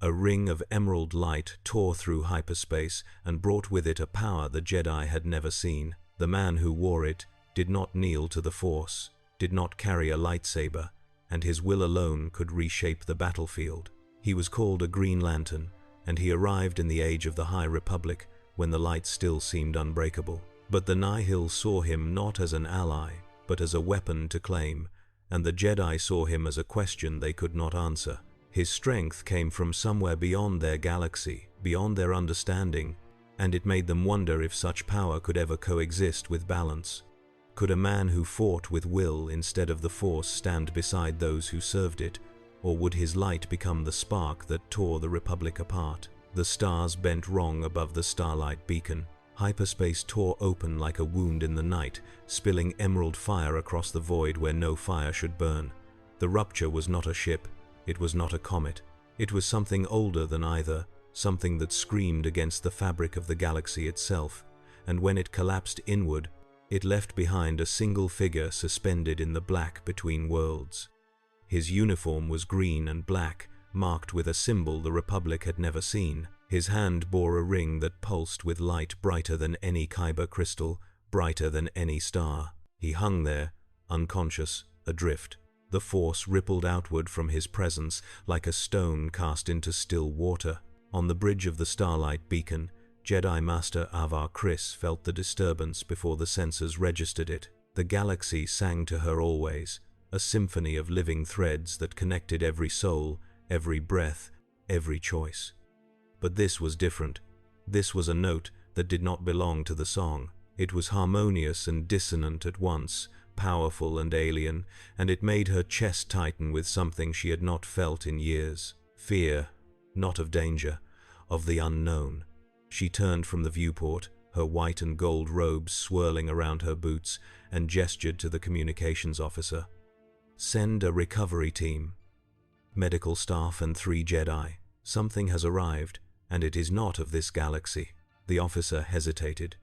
A ring of emerald light tore through hyperspace and brought with it a power the Jedi had never seen. The man who wore it did not kneel to the Force, did not carry a lightsaber, and his will alone could reshape the battlefield. He was called a Green Lantern, and he arrived in the age of the High Republic when the light still seemed unbreakable. But the Nihil saw him not as an ally, but as a weapon to claim, and the Jedi saw him as a question they could not answer. His strength came from somewhere beyond their galaxy, beyond their understanding, and it made them wonder if such power could ever coexist with balance. Could a man who fought with will instead of the Force stand beside those who served it, or would his light become the spark that tore the Republic apart? The stars bent wrong above the starlight beacon. Hyperspace tore open like a wound in the night, spilling emerald fire across the void where no fire should burn. The rupture was not a ship, it was not a comet. It was something older than either, something that screamed against the fabric of the galaxy itself, and when it collapsed inward, it left behind a single figure suspended in the black between worlds. His uniform was green and black, marked with a symbol the Republic had never seen. His hand bore a ring that pulsed with light brighter than any kyber crystal, brighter than any star. He hung there, unconscious, adrift. The Force rippled outward from his presence like a stone cast into still water. On the bridge of the starlight beacon, Jedi Master Avar Kriss felt the disturbance before the sensors registered it. The galaxy sang to her always, a symphony of living threads that connected every soul, every breath, every choice. But this was different. This was a note that did not belong to the song. It was harmonious and dissonant at once, powerful and alien, and it made her chest tighten with something she had not felt in years. Fear, not of danger, of the unknown. She turned from the viewport, her white and gold robes swirling around her boots, and gestured to the communications officer. "Send a recovery team. Medical staff and 3 Jedi. Something has arrived, and it is not of this galaxy." The officer hesitated.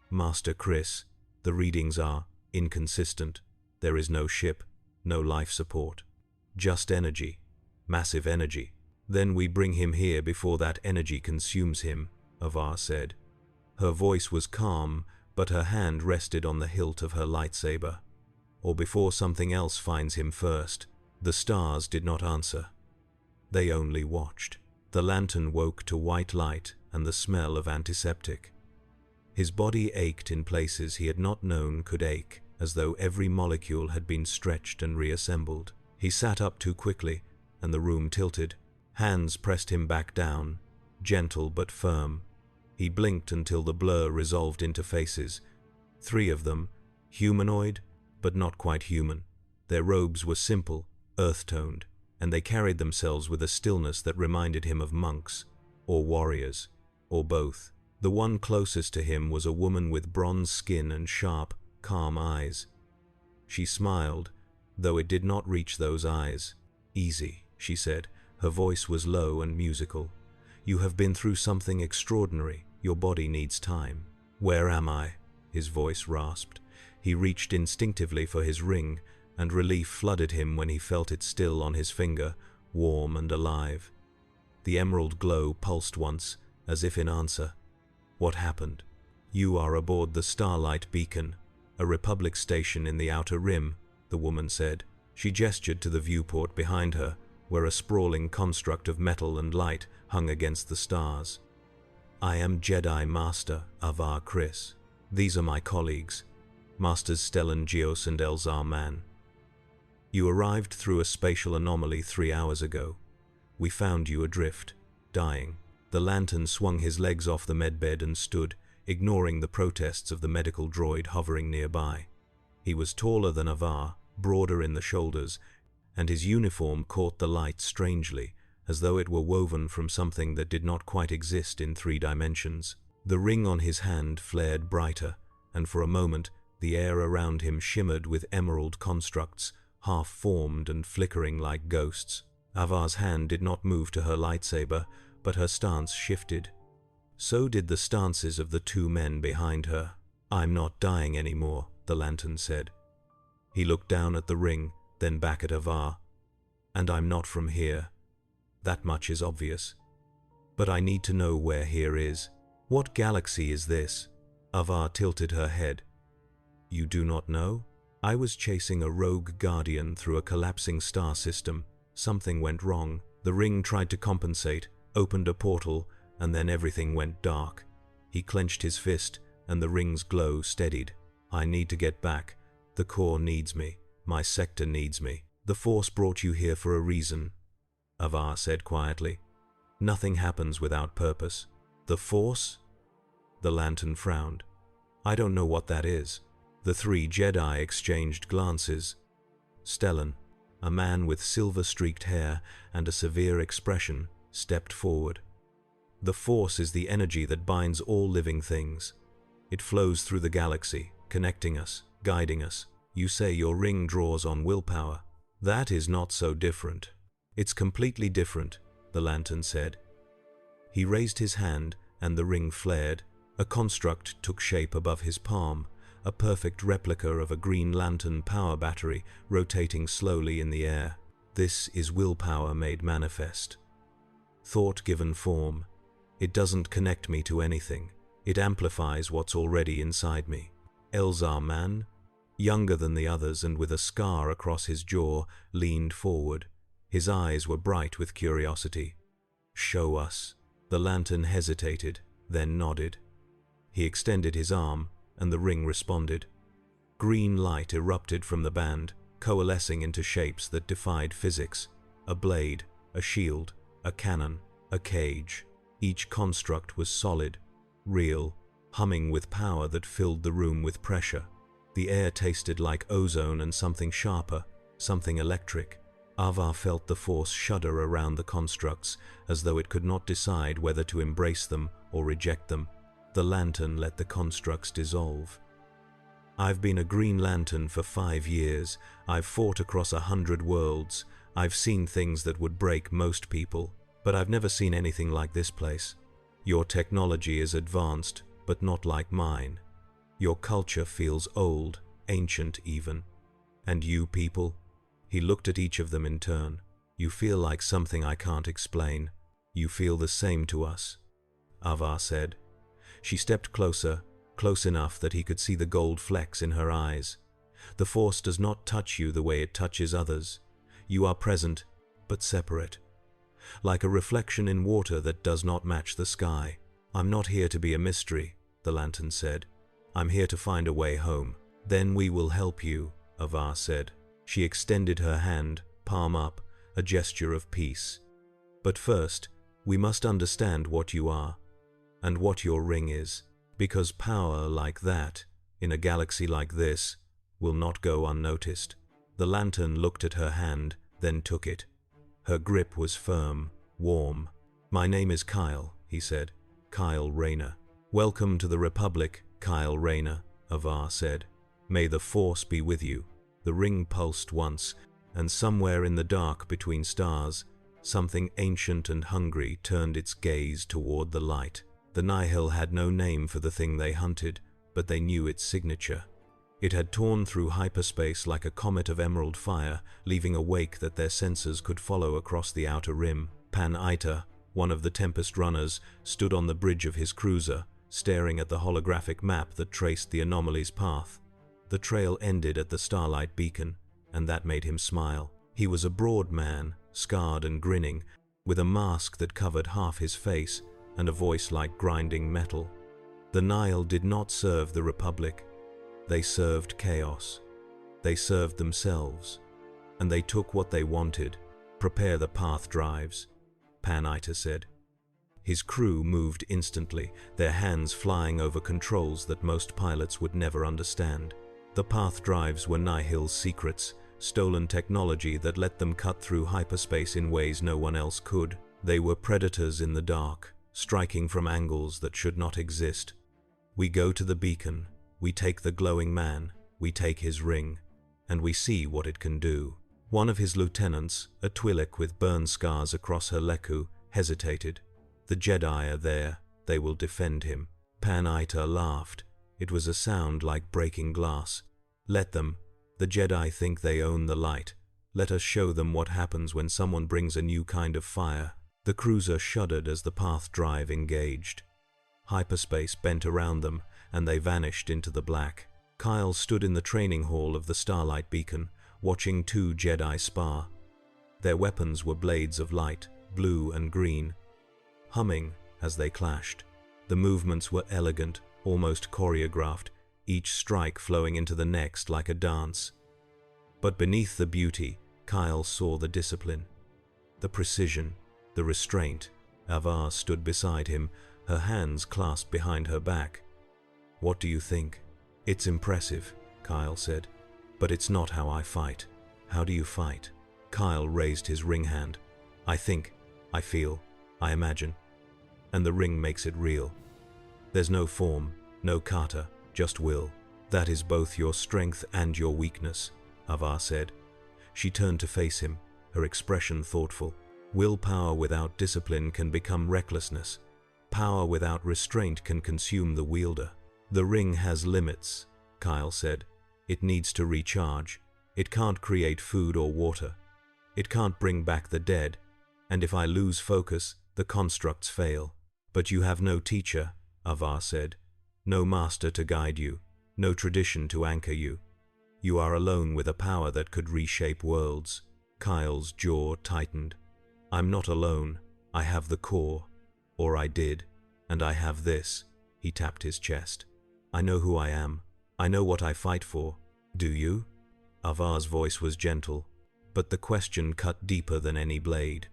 "Master Kriss, the readings are inconsistent. There is no ship, no life support. Just energy. Massive energy. Then we bring him here before that energy consumes him," Avar said. Her voice was calm, but her hand rested on the hilt of her lightsaber. "Or before something else finds him first." The stars did not answer. They only watched. The lantern woke to white light and the smell of antiseptic. His body ached in places he had not known could ache, as though every molecule had been stretched and reassembled. He sat up too quickly, and the room tilted. Hands pressed him back down, gentle but firm. He blinked until the blur resolved into faces. 3 of them, humanoid, but not quite human. Their robes were simple, earth-toned, and they carried themselves with a stillness that reminded him of monks, or warriors, or both. The one closest to him was a woman with bronze skin and sharp, calm eyes. She smiled, though it did not reach those eyes. "Easy," she said. Her voice was low and musical. "You have been through something extraordinary. Your body needs time." "Where am I?" His voice rasped. He reached instinctively for his ring, and relief flooded him when he felt it still on his finger, warm and alive. The emerald glow pulsed once, as if in answer. "What happened?" "You are aboard the Starlight Beacon, a Republic station in the Outer Rim," the woman said. She gestured to the viewport behind her, where a sprawling construct of metal and light hung against the stars. "I am Jedi Master Avar Kriss. These are my colleagues, Masters Stellan Gios and Elzar Mann. You arrived through a spatial anomaly 3 hours ago. We found you adrift, dying." The lantern swung his legs off the medbed and stood, ignoring the protests of the medical droid hovering nearby. He was taller than Avar, broader in the shoulders, and his uniform caught the light strangely, as though it were woven from something that did not quite exist in 3 dimensions. The ring on his hand flared brighter, and for a moment the air around him shimmered with emerald constructs, half-formed and flickering like ghosts. Avar's hand did not move to her lightsaber, but her stance shifted. So did the stances of the 2 men behind her. "I'm not dying anymore," the lantern said. He looked down at the ring, then back at Avar. "And I'm not from here." That much is obvious. But I need to know where here is. What galaxy is this? Avar tilted her head. You do not know? I was chasing a rogue guardian through a collapsing star system. Something went wrong. The ring tried to compensate, opened a portal, and then everything went dark. He clenched his fist, and the ring's glow steadied. I need to get back. The core needs me. My sector needs me. The Force brought you here for a reason, Avar said quietly. Nothing happens without purpose. The Force? The lantern frowned. I don't know what that is. The three Jedi exchanged glances. Stellan, a man with silver-streaked hair and a severe expression, stepped forward. The Force is the energy that binds all living things. It flows through the galaxy, connecting us, guiding us. You say your ring draws on willpower. That is not so different. It's completely different, the lantern said. He raised his hand, and the ring flared. A construct took shape above his palm, a perfect replica of a Green Lantern power battery rotating slowly in the air. This is willpower made manifest. Thought given form. It doesn't connect me to anything. It amplifies what's already inside me. Elzar Mann, younger than the others and with a scar across his jaw, leaned forward. His eyes were bright with curiosity. Show us. The lantern hesitated, then nodded. He extended his arm, and the ring responded. Green light erupted from the band, coalescing into shapes that defied physics. A blade, a shield, a cannon, a cage. Each construct was solid, real, humming with power that filled the room with pressure. The air tasted like ozone and something sharper, something electric. Avar felt the Force shudder around the constructs, as though it could not decide whether to embrace them or reject them. The lantern let the constructs dissolve. I've been a Green Lantern for 5 years. I've fought across 100 worlds. I've seen things that would break most people, but I've never seen anything like this place. Your technology is advanced, but not like mine. Your culture feels old, ancient even. And you people? He looked at each of them in turn. You feel like something I can't explain. You feel the same to us, Avar said. She stepped closer, close enough that he could see the gold flecks in her eyes. The Force does not touch you the way it touches others. You are present, but separate. Like a reflection in water that does not match the sky. I'm not here to be a mystery, the lantern said. I'm here to find a way home. Then we will help you, Avar said. She extended her hand, palm up, a gesture of peace. But first, we must understand what you are, and what your ring is, because power like that, in a galaxy like this, will not go unnoticed. The lantern looked at her hand, then took it. Her grip was firm, warm. My name is Kyle, he said. Kyle Rayner. Welcome to the Republic, Kyle Rayner, Avar said. May the Force be with you. The ring pulsed once, and somewhere in the dark between stars, something ancient and hungry turned its gaze toward the light. The Nihil had no name for the thing they hunted, but they knew its signature. It had torn through hyperspace like a comet of emerald fire, leaving a wake that their sensors could follow across the outer rim. Pan Ita, one of the Tempest runners, stood on the bridge of his cruiser, staring at the holographic map that traced the anomaly's path. The trail ended at the Starlight Beacon, and that made him smile. He was a broad man, scarred and grinning, with a mask that covered half his face, and a voice like grinding metal. The Nihil did not serve the Republic. They served chaos. They served themselves. And they took what they wanted. Prepare the path drives, Pan Ita said. His crew moved instantly, their hands flying over controls that most pilots would never understand. The path drives were Nihil's secrets, stolen technology that let them cut through hyperspace in ways no one else could. They were predators in the dark, striking from angles that should not exist. We go to the beacon, we take the glowing man, we take his ring, and we see what it can do. One of his lieutenants, a Twi'lek with burn scars across her leku, hesitated. The Jedi are there, they will defend him. Pan Ita laughed. It was a sound like breaking glass. Let them. The Jedi think they own the light. Let us show them what happens when someone brings a new kind of fire. The cruiser shuddered as the path drive engaged. Hyperspace bent around them, and they vanished into the black. Kyle stood in the training hall of the Starlight Beacon, watching two Jedi spar. Their weapons were blades of light, blue and green, humming as they clashed. The movements were elegant, almost choreographed, each strike flowing into the next like a dance. But beneath the beauty, Kyle saw the discipline, the precision, the restraint. Avar stood beside him, her hands clasped behind her back. "What do you think?" "It's impressive," Kyle said, "but it's not how I fight." "How do you fight?" Kyle raised his ring hand. "I think, I feel, I imagine. And the ring makes it real. There's no form, no kata, just will. That is both your strength and your weakness," Avar said. She turned to face him, her expression thoughtful. "Willpower without discipline can become recklessness. Power without restraint can consume the wielder." "The ring has limits," Kyle said. "It needs to recharge. It can't create food or water. It can't bring back the dead, and if I lose focus, the constructs fail." "But you have no teacher," Avar said. "No master to guide you, no tradition to anchor you. You are alone with a power that could reshape worlds." Kyle's jaw tightened. "I'm not alone. I have the core. Or I did. And I have this." He tapped his chest. "I know who I am. I know what I fight for." "Do you?" Avar's voice was gentle, but the question cut deeper than any blade.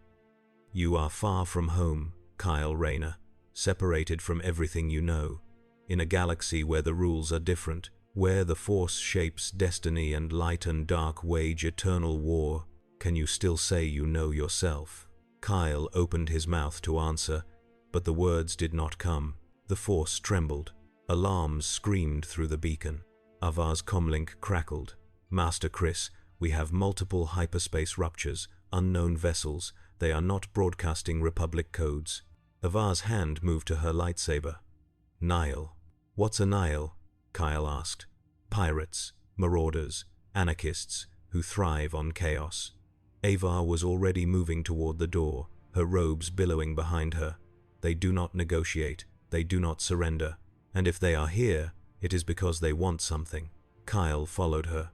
"You are far from home, Kyle Rayner, separated from everything you know, in a galaxy where the rules are different, where the Force shapes destiny and light and dark wage eternal war. Can you still say you know yourself?" Kyle opened his mouth to answer, but the words did not come. The Force trembled. Alarms screamed through the beacon. Avar's comlink crackled. "Master Chris, we have multiple hyperspace ruptures, unknown vessels. They are not broadcasting Republic codes." Avar's hand moved to her lightsaber. "Nihil." "What's a Nihil?" Kyle asked. "Pirates, marauders, anarchists who thrive on chaos." Avar was already moving toward the door, her robes billowing behind her. "They do not negotiate. They do not surrender. And if they are here, it is because they want something." Kyle followed her.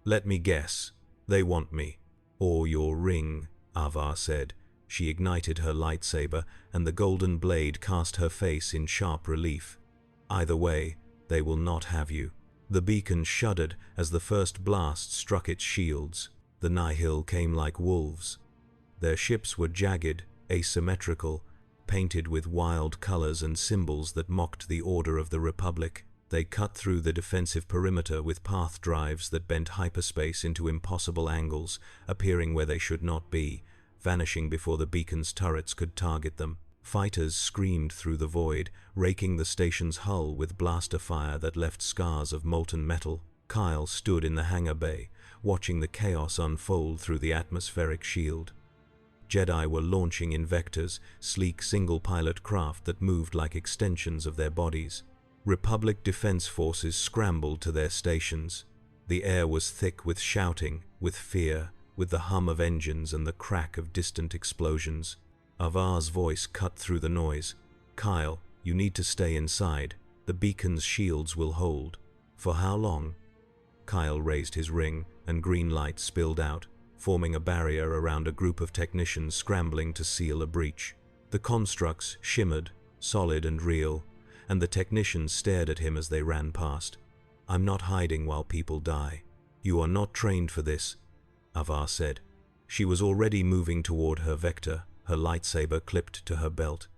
"Let me guess. They want me. Or your ring," Avar said. She ignited her lightsaber, and the golden blade cast her face in sharp relief. "Either way, they will not have you." The beacon shuddered as the first blast struck its shields. The Nihil came like wolves. Their ships were jagged, asymmetrical, painted with wild colors and symbols that mocked the order of the Republic. They cut through the defensive perimeter with path drives that bent hyperspace into impossible angles, appearing where they should not be, vanishing before the beacon's turrets could target them. Fighters screamed through the void, raking the station's hull with blaster fire that left scars of molten metal. Kyle stood in the hangar bay, watching the chaos unfold through the atmospheric shield. Jedi were launching invectors, sleek single-pilot craft that moved like extensions of their bodies. Republic defense forces scrambled to their stations. The air was thick with shouting, with fear, with the hum of engines and the crack of distant explosions. Avar's voice cut through the noise. "Kyle, you need to stay inside. The beacon's shields will hold." "For how long?" Kyle raised his ring, and green light spilled out, forming a barrier around a group of technicians scrambling to seal a breach. The constructs shimmered, solid and real, and the technicians stared at him as they ran past. "I'm not hiding while people die." "You are not trained for this," Avar said. She was already moving toward her vector, her lightsaber clipped to her belt.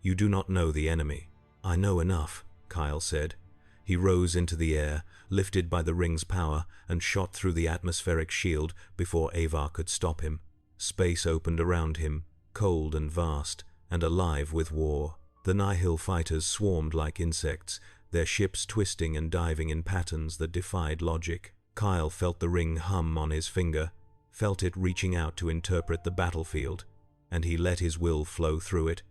"You do not know the enemy." "I know enough," Kyle said. He rose into the air, lifted by the ring's power, and shot through the atmospheric shield before Avar could stop him. Space opened around him, cold and vast, and alive with war. The Nihil fighters swarmed like insects, their ships twisting and diving in patterns that defied logic. Kyle felt the ring hum on his finger, felt it reaching out to interpret the battlefield, and he let his will flow through it.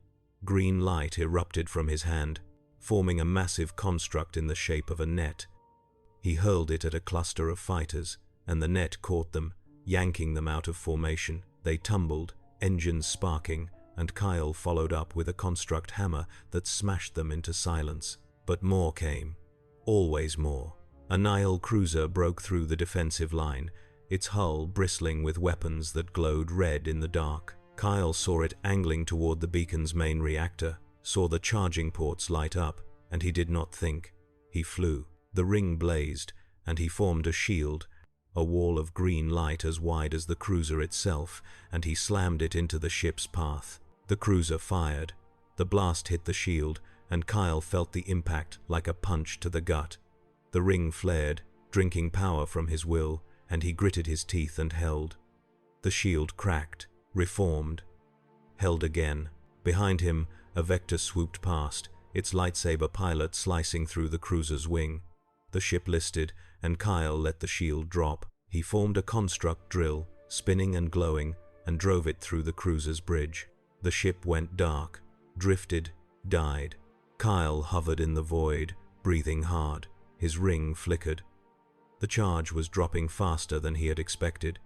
Green light erupted from his hand, forming a massive construct in the shape of a net. He hurled it at a cluster of fighters, and the net caught them, yanking them out of formation. They tumbled, engines sparking, and Kyle followed up with a construct hammer that smashed them into silence. But more came. Always more. A Nihil cruiser broke through the defensive line, its hull bristling with weapons that glowed red in the dark. Kyle saw it angling toward the beacon's main reactor, saw the charging ports light up, and he did not think. He flew. The ring blazed, and he formed a shield, a wall of green light as wide as the cruiser itself, and he slammed it into the ship's path. The cruiser fired. The blast hit the shield, and Kyle felt the impact like a punch to the gut. The ring flared, drinking power from his will, and he gritted his teeth and held. The shield cracked, reformed, held again. Behind him, a vector swooped past, its lightsaber pilot slicing through the cruiser's wing. The ship listed, and Kyle let the shield drop. He formed a construct drill, spinning and glowing, and drove it through the cruiser's bridge. The ship went dark, drifted, died. Kyle hovered in the void, breathing hard. His ring flickered. The charge was dropping faster than he had expected.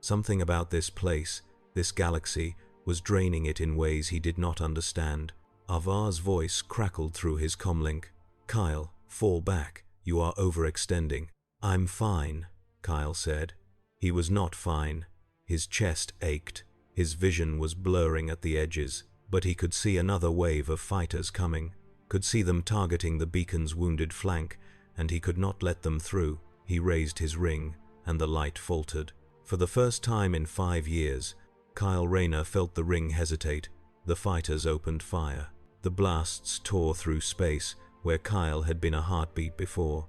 Something about this place, this galaxy, was draining it in ways he did not understand. Avar's voice crackled through his comlink. "Kyle, fall back. You are overextending." "I'm fine," Kyle said. He was not fine. His chest ached. His vision was blurring at the edges, but he could see another wave of fighters coming, could see them targeting the beacon's wounded flank, and he could not let them through. He raised his ring, and the light faltered. For the first time in 5 years, Kyle Rayner felt the ring hesitate. The fighters opened fire. The blasts tore through space, where Kyle had been a heartbeat before.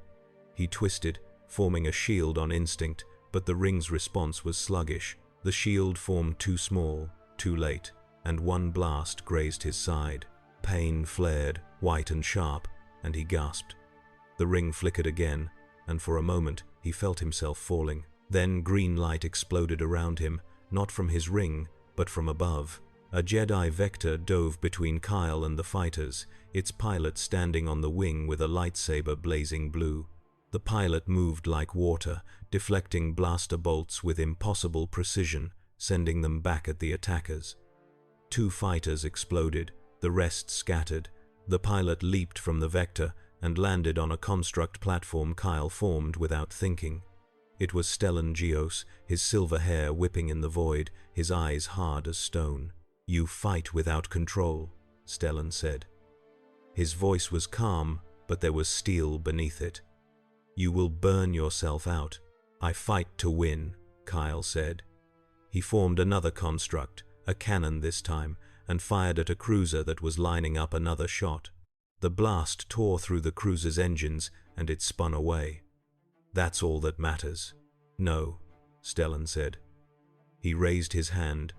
He twisted, forming a shield on instinct, but the ring's response was sluggish. The shield formed too small, too late, and one blast grazed his side. Pain flared, white and sharp, and he gasped. The ring flickered again, and for a moment he felt himself falling. Then green light exploded around him, not from his ring, but from above. A Jedi vector dove between Kyle and the fighters, its pilot standing on the wing with a lightsaber blazing blue. The pilot moved like water, deflecting blaster bolts with impossible precision, sending them back at the attackers. 2 fighters exploded, the rest scattered. The pilot leaped from the vector and landed on a construct platform Kyle formed without thinking. It was Stellan Gios, his silver hair whipping in the void, his eyes hard as stone. "You fight without control," Stellan said. His voice was calm, but there was steel beneath it. "You will burn yourself out." "I fight to win," Kyle said. He formed another construct, a cannon this time, and fired at a cruiser that was lining up another shot. The blast tore through the cruiser's engines, and it spun away. "That's all that matters." "No," Stellan said. He raised his hand,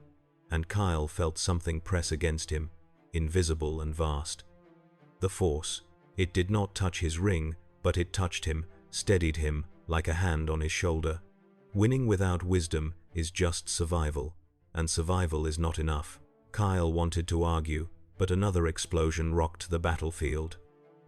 and Kyle felt something press against him, invisible and vast. The Force. It did not touch his ring, but it touched him, steadied him like a hand on his shoulder. Winning without wisdom is just survival, and survival is not enough. Kyle wanted to argue, but another explosion rocked the battlefield.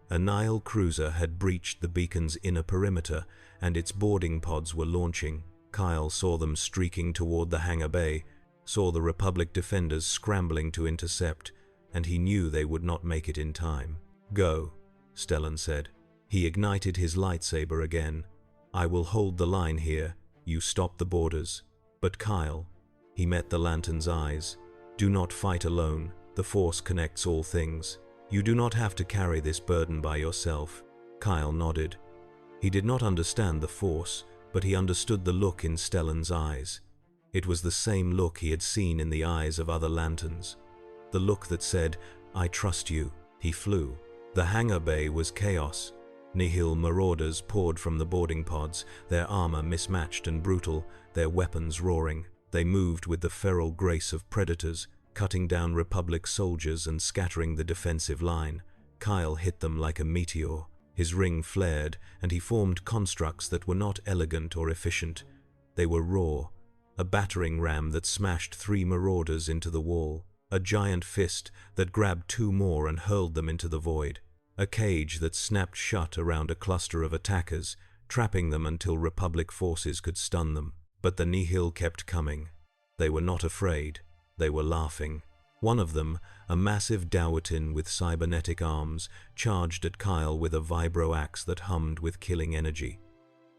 A Nihil cruiser had breached the beacon's inner perimeter, and its boarding pods were launching. Kyle saw them streaking toward the hangar bay, saw the Republic defenders scrambling to intercept, and he knew they would not make it in time. "Go," Stellan said. He ignited his lightsaber again. "I will hold the line here. You stop the boarders." "But Kyle," he met the lantern's eyes. "Do not fight alone. The Force connects all things. You do not have to carry this burden by yourself." Kyle nodded. He did not understand the Force, but he understood the look in Stellan's eyes. It was the same look he had seen in the eyes of other lanterns. The look that said, "I trust you." He flew. The hangar bay was chaos. Nihil marauders poured from the boarding pods, their armor mismatched and brutal, their weapons roaring. They moved with the feral grace of predators, cutting down Republic soldiers and scattering the defensive line. Kyle hit them like a meteor. His ring flared, and he formed constructs that were not elegant or efficient. They were raw. A battering ram that smashed 3 marauders into the wall. A giant fist that grabbed 2 more and hurled them into the void. A cage that snapped shut around a cluster of attackers, trapping them until Republic forces could stun them. But the nihil kept coming. They were not afraid. They were laughing. One of them, a massive Dawatin with cybernetic arms, charged at Kyle with a vibro axe that hummed with killing energy.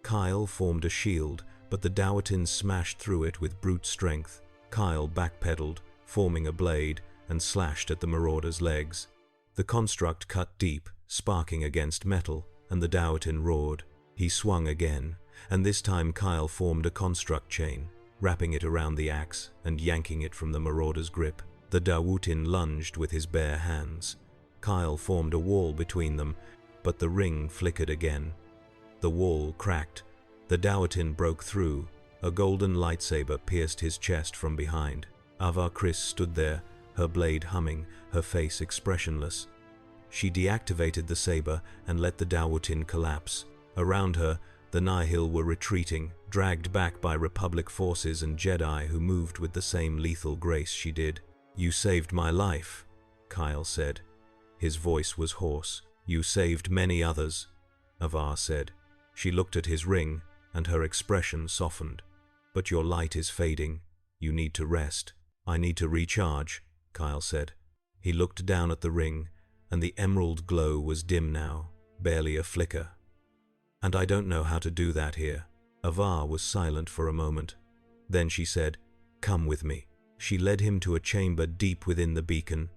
Kyle formed a shield, but the Dawatin smashed through it with brute strength. Kyle backpedaled, forming a blade, and slashed at the marauder's legs. The construct cut deep, sparking against metal, and the Dawatin roared. He swung again, and this time Kyle formed a construct chain, wrapping it around the axe and yanking it from the marauder's grip. The Dawatin lunged with his bare hands. Kyle formed a wall between them, but the ring flickered again. The wall cracked. The Dawatin broke through. A golden lightsaber pierced his chest from behind. Avar Kriss stood there, her blade humming, her face expressionless. She deactivated the saber and let the Dawatin collapse. Around her, the Nihil were retreating, dragged back by Republic forces and Jedi who moved with the same lethal grace she did. "You saved my life," Kyle said. His voice was hoarse. "You saved many others," Avar said. She looked at his ring, and her expression softened. "But your light is fading. You need to rest." "I need to recharge," Kyle said. He looked down at the ring, and the emerald glow was dim now, barely a flicker. "And I don't know how to do that here." Avar was silent for a moment. Then she said, "Come with me." She led him to a chamber deep within the beacon,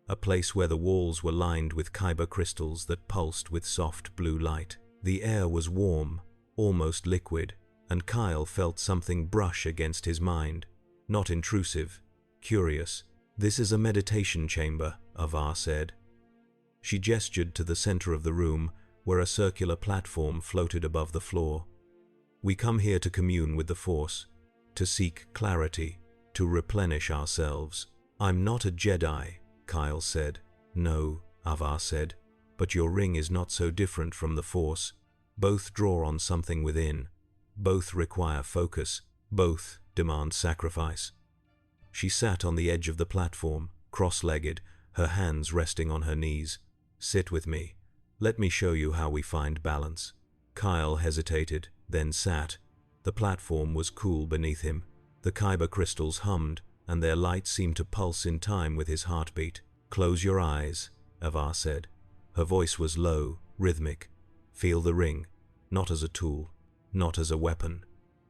a place where the walls were lined with kyber crystals that pulsed with soft blue light. The air was warm, almost liquid, and Kyle felt something brush against his mind. Not intrusive, curious. "This is a meditation chamber," Avar said. She gestured to the center of the room, where a circular platform floated above the floor. "We come here to commune with the Force, to seek clarity, to replenish ourselves." "I'm not a Jedi," Kyle said. "No," Avar said, "but your ring is not so different from the Force. Both draw on something within. Both require focus. Both demand sacrifice." She sat on the edge of the platform, cross-legged, her hands resting on her knees. "Sit with me. Let me show you how we find balance." Kyle hesitated, then sat. The platform was cool beneath him. The kyber crystals hummed, and their light seemed to pulse in time with his heartbeat. "Close your eyes," Avar said. Her voice was low, rhythmic. "Feel the ring, not as a tool, not as a weapon.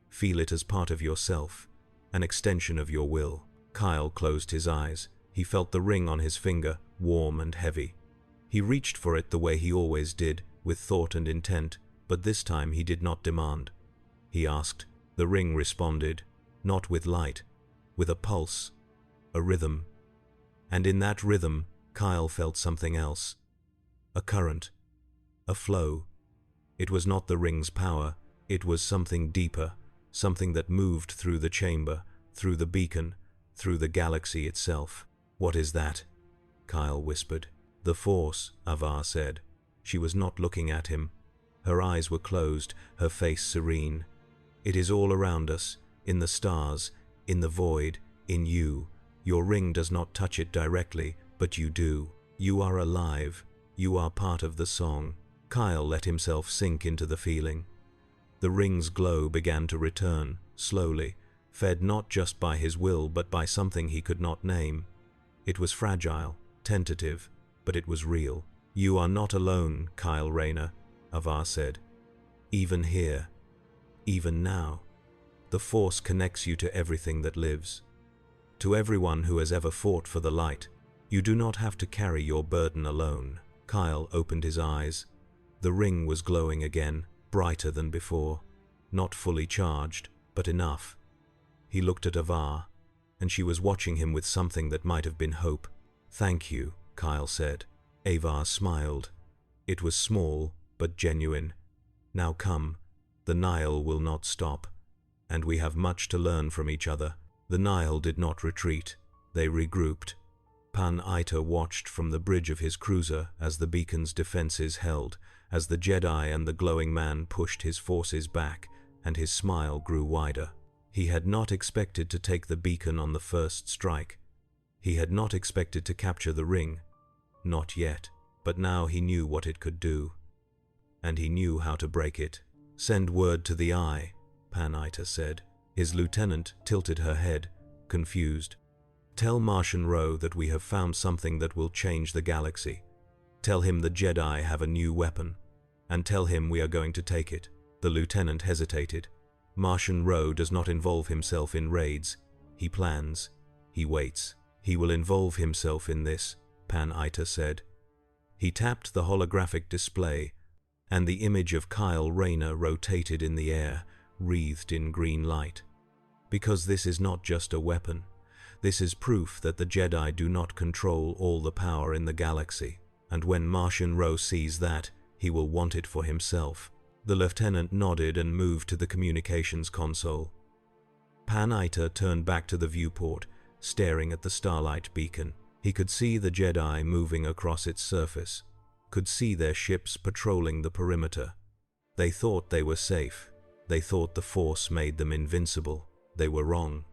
Feel it as part of yourself, an extension of your will." Kyle closed his eyes. He felt the ring on his finger, warm and heavy. He reached for it the way he always did, with thought and intent, but this time he did not demand. He asked. The ring responded, not with light, with a pulse, a rhythm. And in that rhythm, Kyle felt something else. A current, a flow. It was not the ring's power, it was something deeper, something that moved through the chamber, through the beacon, through the galaxy itself. "What is that?" Kyle whispered. "The Force," Avar said. She was not looking at him. Her eyes were closed, her face serene. "It is all around us, in the stars, in the void, in you. Your ring does not touch it directly, but you do. You are alive. You are part of the song." Kyle let himself sink into the feeling. The ring's glow began to return, slowly, fed not just by his will but by something he could not name. It was fragile, tentative, but it was real. "You are not alone, Kyle Rayner," Avar said. "Even here, even now. The Force connects you to everything that lives. To everyone who has ever fought for the light. You do not have to carry your burden alone." Kyle opened his eyes. The ring was glowing again, brighter than before. Not fully charged, but enough. He looked at Avar, and she was watching him with something that might have been hope. "Thank you," Kyle said. Avar smiled. It was small, but genuine. "Now come. The Nihil will not stop, and we have much to learn from each other." The Nihil did not retreat. They regrouped. Pan Ita watched from the bridge of his cruiser as the beacon's defenses held, as the Jedi and the glowing man pushed his forces back, and his smile grew wider. He had not expected to take the beacon on the first strike. He had not expected to capture the ring. Not yet, but now he knew what it could do. And he knew how to break it. "Send word to the Eye," Pan Ita said. His lieutenant tilted her head, confused. "Tell Martian Rowe that we have found something that will change the galaxy. Tell him the Jedi have a new weapon. And tell him we are going to take it." The lieutenant hesitated. Martian Rowe does not involve himself in raids. He plans. He waits. "He will involve himself in this," Pan Ita said. He tapped the holographic display, and the image of Kyle Rayner rotated in the air, wreathed in green light. "Because this is not just a weapon. This is proof that the Jedi do not control all the power in the galaxy. And when Martian Rowe sees that, he will want it for himself." The lieutenant nodded and moved to the communications console. Pan Ita turned back to the viewport, staring at the starlight beacon. He could see the Jedi moving across its surface, could see their ships patrolling the perimeter. They thought they were safe. They thought the Force made them invincible. They were wrong.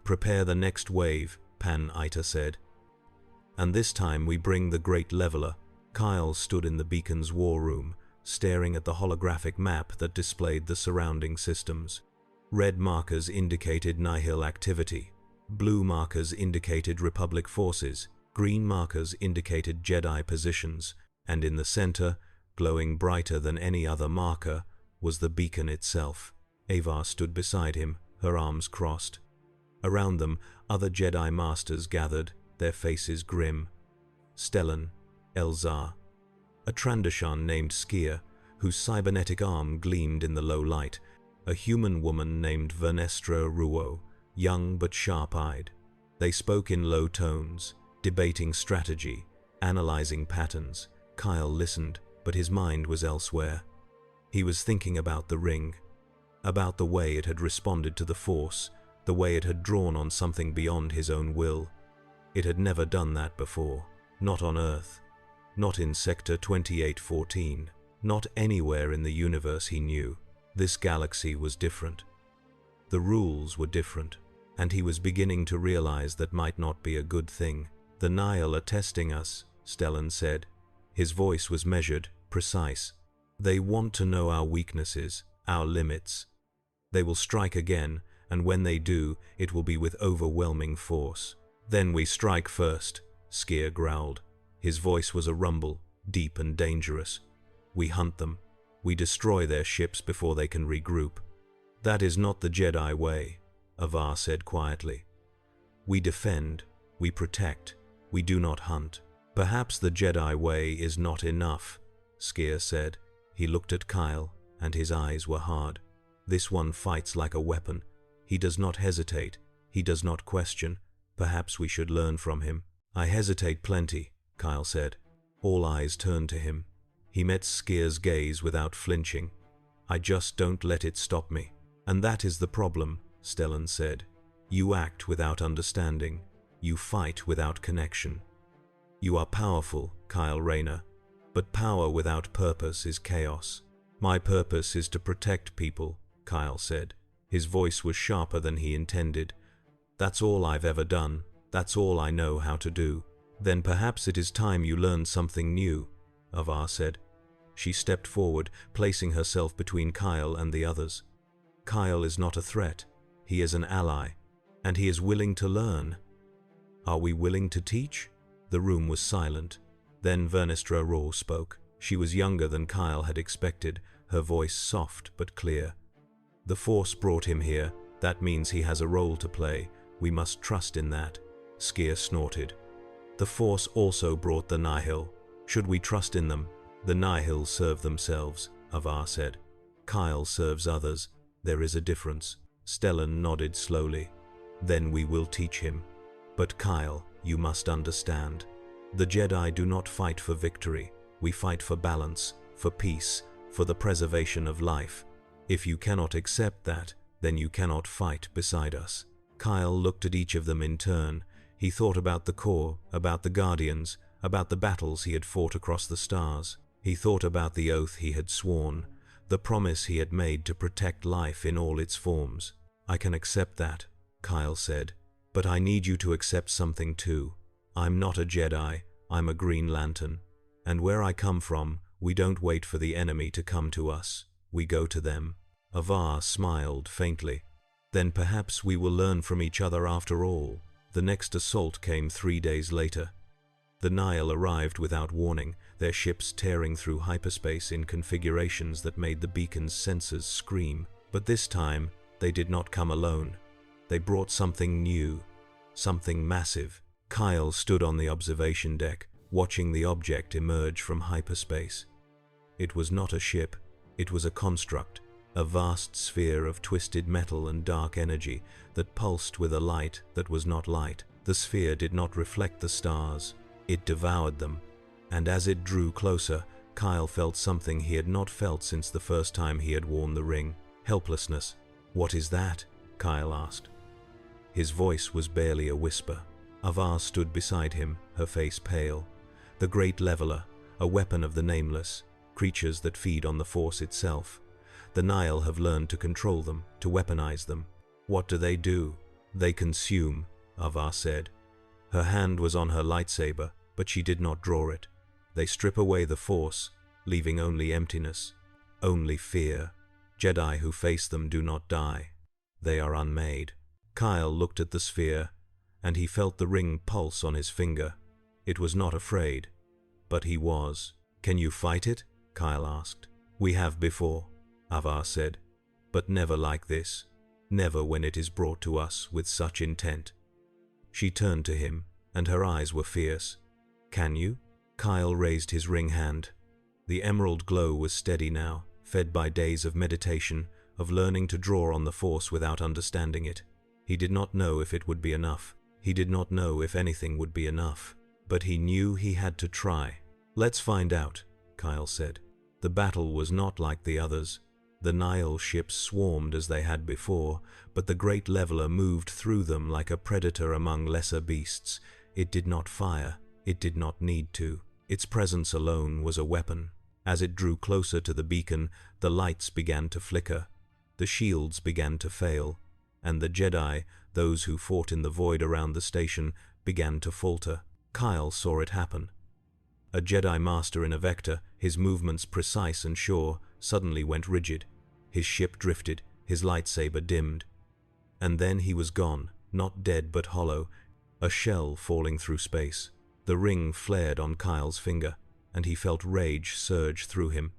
"Prepare the next wave," Pan Ita said. "And this time we bring the Great Leveler." Kyle stood in the beacon's war room, staring at the holographic map that displayed the surrounding systems. Red markers indicated Nihil activity. Blue markers indicated Republic forces. Green markers indicated Jedi positions. And in the center, glowing brighter than any other marker, was the beacon itself. Ava stood beside him, her arms crossed. Around them, other Jedi Masters gathered, their faces grim. Stellan, Elzar, a Trandoshan named Skier, whose cybernetic arm gleamed in the low light, a human woman named Vernestra Ruo, young but sharp-eyed. They spoke in low tones, debating strategy, analyzing patterns. Kyle listened, but his mind was elsewhere. He was thinking about the ring, about the way it had responded to the Force, the way it had drawn on something beyond his own will. It had never done that before, not on Earth, not in Sector 2814, not anywhere in the universe he knew. This galaxy was different. The rules were different, and he was beginning to realize that might not be a good thing. "The Nihil are testing us," Stellan said. His voice was measured, precise. "They want to know our weaknesses, our limits. They will strike again, and when they do, it will be with overwhelming force." "Then we strike first," Skier growled. His voice was a rumble, deep and dangerous. "We hunt them. We destroy their ships before they can regroup." "That is not the Jedi way," Avar said quietly. "We defend, we protect, we do not hunt." "Perhaps the Jedi way is not enough," Skier said. He looked at Kyle, and his eyes were hard. "This one fights like a weapon. He does not hesitate. He does not question. Perhaps we should learn from him." "I hesitate plenty," Kyle said. All eyes turned to him. He met Skier's gaze without flinching. "I just don't let it stop me." "And that is the problem," Stellan said. "You act without understanding. You fight without connection. You are powerful, Kyle Rayner, but power without purpose is chaos." "My purpose is to protect people," Kyle said. His voice was sharper than he intended. "That's all I've ever done. That's all I know how to do." "Then perhaps it is time you learned something new," Avar said. She stepped forward, placing herself between Kyle and the others. "Kyle is not a threat. He is an ally, and he is willing to learn. Are we willing to teach?" The room was silent. Then Vernestra Raw spoke. She was younger than Kyle had expected, her voice soft but clear. "The Force brought him here. That means he has a role to play. We must trust in that." Skier snorted. "The Force also brought the Nihil. Should we trust in them?" "The Nihil serve themselves," Avar said. "Kyle serves others. There is a difference." Stellan nodded slowly. "Then we will teach him. But Kyle, you must understand. The Jedi do not fight for victory. We fight for balance, for peace, for the preservation of life. If you cannot accept that, then you cannot fight beside us." Kyle looked at each of them in turn. He thought about the Corps, about the Guardians, about the battles he had fought across the stars. He thought about the oath he had sworn, the promise he had made to protect life in all its forms. "I can accept that," Kyle said. "But I need you to accept something too. I'm not a Jedi, I'm a Green Lantern. And where I come from, we don't wait for the enemy to come to us. We go to them." Avar smiled faintly. Then perhaps we will learn from each other after all. The next assault came 3 days later. The Nile arrived without warning, their ships tearing through hyperspace in configurations that made the beacon's sensors scream. But this time, they did not come alone. They brought something new, something massive. Kyle stood on the observation deck, watching the object emerge from hyperspace. It was not a ship, it was a construct, a vast sphere of twisted metal and dark energy that pulsed with a light that was not light. The sphere did not reflect the stars, it devoured them, and as it drew closer, Kyle felt something he had not felt since the first time he had worn the ring. Helplessness. "What is that?" Kyle asked. His voice was barely a whisper. Avar stood beside him, her face pale. The Great Leveler, a weapon of the Nameless, creatures that feed on the Force itself. The Nile have learned to control them, to weaponize them. "What do? They consume," Avar said. Her hand was on her lightsaber, but she did not draw it. "They strip away the Force, leaving only emptiness, only fear. Jedi who face them do not die. They are unmade." Kyle looked at the sphere, and he felt the ring pulse on his finger. It was not afraid, but he was. "Can you fight it?" Kyle asked. "We have before," Avar said, "but never like this. Never when it is brought to us with such intent." She turned to him, and her eyes were fierce. "Can you?" Kyle raised his ring hand. The emerald glow was steady now, fed by days of meditation, of learning to draw on the Force without understanding it. He did not know if it would be enough. He did not know if anything would be enough. But he knew he had to try. "Let's find out," Kyle said. The battle was not like the others. The Nile ships swarmed as they had before, but the Great Leveler moved through them like a predator among lesser beasts. It did not fire. It did not need to. Its presence alone was a weapon. As it drew closer to the beacon, the lights began to flicker. The shields began to fail, and the Jedi, those who fought in the void around the station, began to falter. Kyle saw it happen. A Jedi Master in a vector, his movements precise and sure, suddenly went rigid. His ship drifted, his lightsaber dimmed. And then he was gone, not dead but hollow, a shell falling through space. The ring flared on Kyle's finger, and he felt rage surge through him.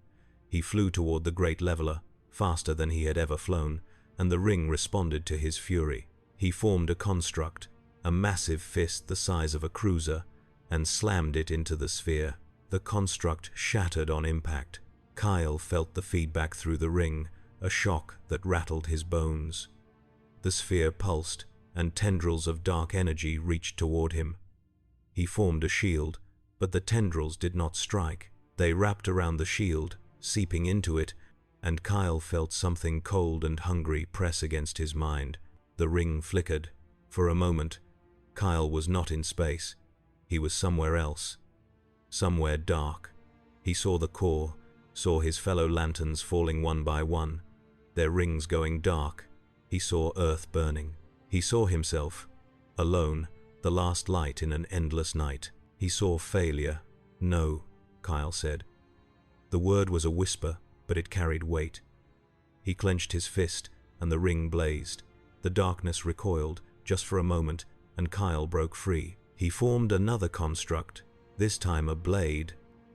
He flew toward the Great Leveler, faster than he had ever flown, and the ring responded to his fury. He formed a construct, a massive fist the size of a cruiser, and slammed it into the sphere. The construct shattered on impact. Kyle felt the feedback through the ring, a shock that rattled his bones. The sphere pulsed, and tendrils of dark energy reached toward him. He formed a shield, but the tendrils did not strike. They wrapped around the shield, seeping into it, and Kyle felt something cold and hungry press against his mind. The ring flickered. For a moment, Kyle was not in space. He was somewhere else. Somewhere dark. He saw the core, saw his fellow lanterns falling one by one, their rings going dark. He saw Earth burning. He saw himself, alone, the last light in an endless night. He saw failure. "No," Kyle said. The word was a whisper, but it carried weight. He clenched his fist, and the ring blazed. The darkness recoiled, just for a moment, and Kyle broke free. He formed another construct, this time a blade,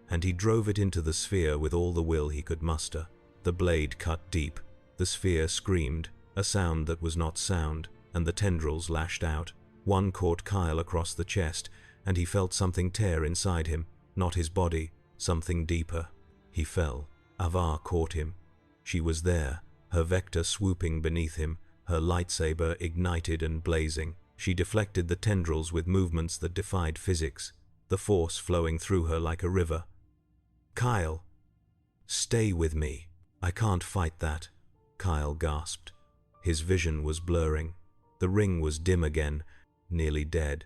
and he drove it into the sphere with all the will he could muster. The blade cut deep. The sphere screamed, a sound that was not sound, and the tendrils lashed out. One caught Kyle across the chest, and he felt something tear inside him, not his body, something deeper. He fell. Avar caught him. She was there, her vector swooping beneath him, her lightsaber ignited and blazing. She deflected the tendrils with movements that defied physics, the Force flowing through her like a river. "Kyle, stay with me." "I can't fight that," Kyle gasped. His vision was blurring. The ring was dim again, nearly dead.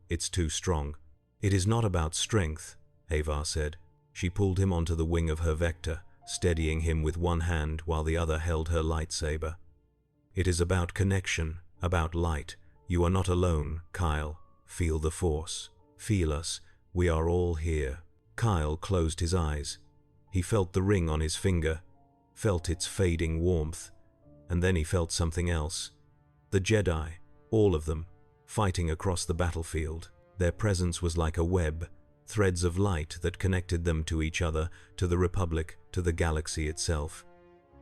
"It's too strong." "It is not about strength," Avar said. She pulled him onto the wing of her vector, steadying him with one hand while the other held her lightsaber. "It is about connection, about light. You are not alone, Kyle. Feel the Force. Feel us. We are all here." Kyle closed his eyes. He felt the ring on his finger, felt its fading warmth. And then he felt something else. The Jedi, all of them, fighting across the battlefield. Their presence was like a web, threads of light that connected them to each other, to the Republic, to the galaxy itself.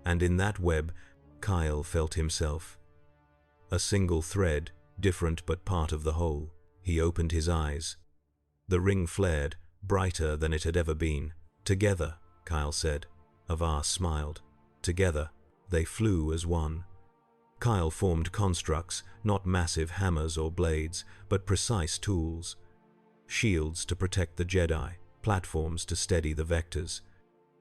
And in that web, Kyle felt himself. A single thread, different but part of the whole. He opened his eyes. The ring flared, brighter than it had ever been. Together, Kyle said. Avar smiled. Together, they flew as one. Kyle formed constructs, not massive hammers or blades, but precise tools. Shields to protect the Jedi, platforms to steady the vectors,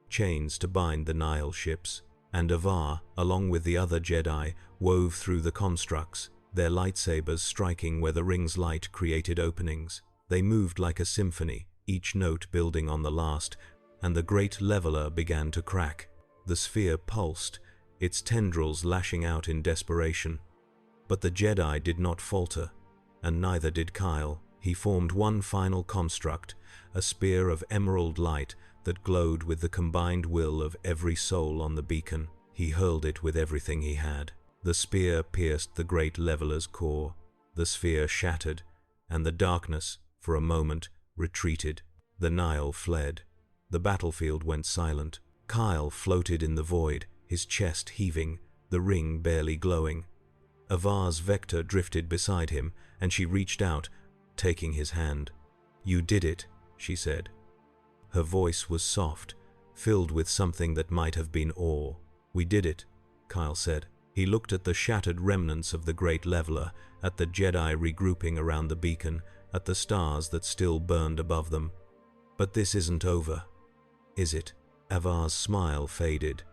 chains to bind the Nihil ships. And Avar, along with the other Jedi, wove through the constructs, their lightsabers striking where the ring's light created openings. They moved like a symphony, each note building on the last, and the great leveler began to crack. The sphere pulsed, its tendrils lashing out in desperation. But the Jedi did not falter, and neither did Kyle. He formed one final construct, a spear of emerald light that glowed with the combined will of every soul on the beacon. He hurled it with everything he had. The spear pierced the great leveler's core. The sphere shattered, and the darkness, for a moment, retreated. The Nihil fled. The battlefield went silent. Kyle floated in the void, his chest heaving, the ring barely glowing. Avar's vector drifted beside him, and she reached out, taking his hand. "You did it," she said. Her voice was soft, filled with something that might have been awe. "We did it," Kyle said. He looked at the shattered remnants of the great leveler, at the Jedi regrouping around the beacon, at the stars that still burned above them. "But this isn't over, is it?" Avar's smile faded.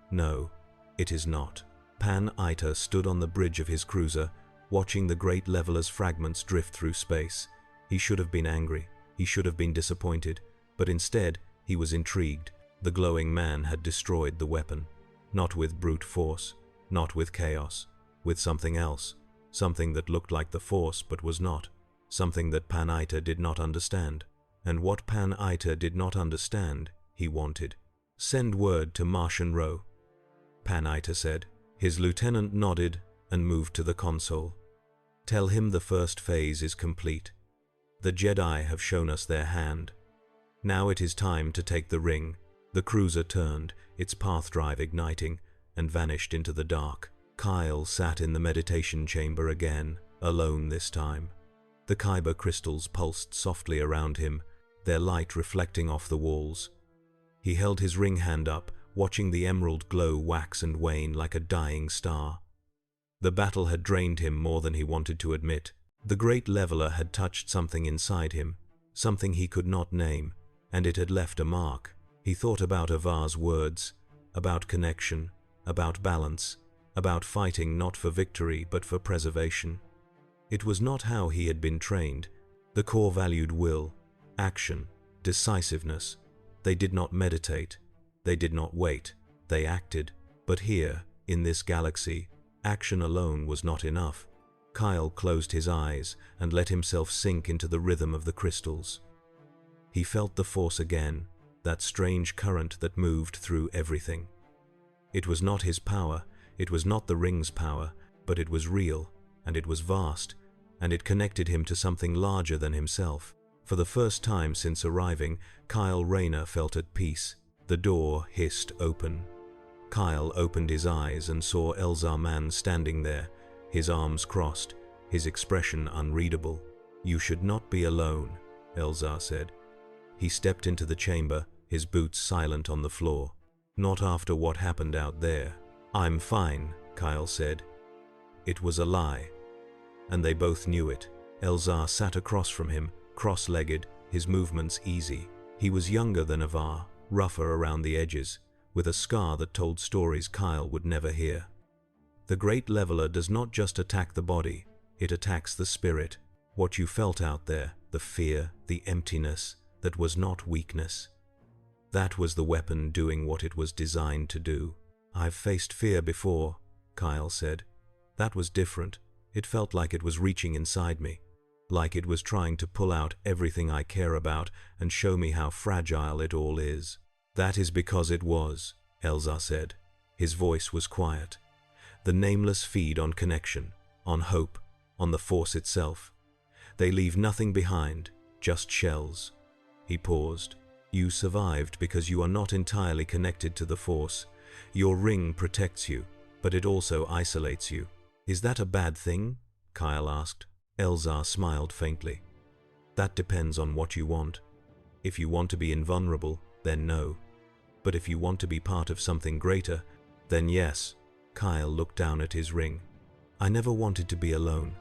"No, it is not." Pan Ita stood on the bridge of his cruiser, watching the great leveler's fragments drift through space. He should have been angry. He should have been disappointed. But instead, he was intrigued. The glowing man had destroyed the weapon. Not with brute force, not with chaos, with something else. Something that looked like the Force but was not. Something that Pan Ita did not understand. And what Pan Ita did not understand, he wanted. "Send word to Martian Row," Pan Ita said. His lieutenant nodded and moved to the console. "Tell him the first phase is complete. The Jedi have shown us their hand. Now it is time to take the ring." The cruiser turned, its path drive igniting, and vanished into the dark. Kyle sat in the meditation chamber again, alone this time. The Kyber crystals pulsed softly around him, their light reflecting off the walls. He held his ring hand up, watching the emerald glow wax and wane like a dying star. The battle had drained him more than he wanted to admit. The great leveler had touched something inside him, something he could not name, and it had left a mark. He thought about Avar's words, about connection, about balance, about fighting not for victory but for preservation. It was not how he had been trained. The core valued will, action, decisiveness. They did not meditate. They did not wait. They acted. But here, in this galaxy, action alone was not enough. Kyle closed his eyes and let himself sink into the rhythm of the crystals. He felt the Force again, that strange current that moved through everything. It was not his power, it was not the ring's power, but it was real, and it was vast, and it connected him to something larger than himself. For the first time since arriving, Kyle Rayner felt at peace. The door hissed open. Kyle opened his eyes and saw Elzar Mann standing there, his arms crossed, his expression unreadable. "You should not be alone," Elzar said. He stepped into the chamber, his boots silent on the floor. "Not after what happened out there." "I'm fine," Kyle said. It was a lie, and they both knew it. Elzar sat across from him, cross-legged, his movements easy. He was younger than Avar, rougher around the edges, with a scar that told stories Kyle would never hear. The great leveler does not just attack the body, it attacks the spirit. What you felt out there, the fear, the emptiness, that was not weakness. That was the weapon doing what it was designed to do. "I've faced fear before," Kyle said. "That was different. It felt like it was reaching inside me, like it was trying to pull out everything I care about and show me how fragile it all is." "That is because it was," Elzar said. His voice was quiet. The nameless feed on connection, on hope, on the Force itself. They leave nothing behind, just shells. He paused. You survived because you are not entirely connected to the Force. Your ring protects you, but it also isolates you. Is that a bad thing? Kyle asked. Elzar smiled faintly. That depends on what you want. If you want to be invulnerable, then no. But if you want to be part of something greater, then yes. Kyle looked down at his ring. I never wanted to be alone,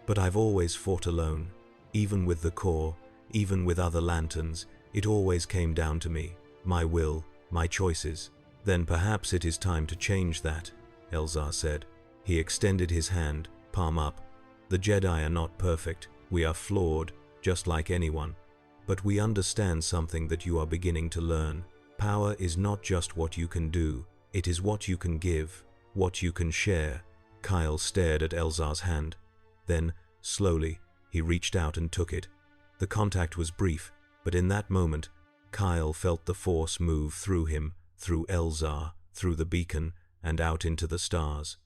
but I've always fought alone. Even with the core, even with other lanterns, it always came down to me, my will, my choices. Then perhaps it is time to change that, Elzar said. He extended his hand, palm up. The Jedi are not perfect. We are flawed, just like anyone. But we understand something that you are beginning to learn. Power is not just what you can do, it is what you can give, what you can share. Kyle stared at Elzar's hand. Then, slowly, he reached out and took it. The contact was brief, but in that moment, Kyle felt the Force move through him, through Elzar, through the beacon, and out into the stars.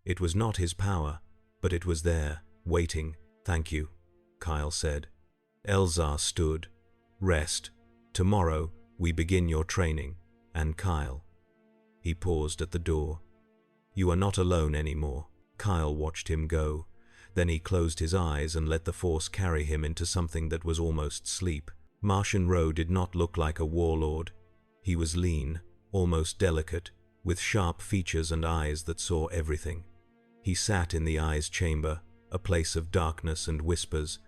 It was not his power, but it was there, waiting. Thank you, Kyle said. Elzar stood. Rest. Tomorrow, we begin your training. And Kyle. He paused at the door. You are not alone anymore. Kyle watched him go. Then he closed his eyes and let the Force carry him into something that was almost sleep. Martian Rowe did not look like a warlord. He was lean, almost delicate, with sharp features and eyes that saw everything. He sat in the Eyes Chamber, a place of darkness and whispers,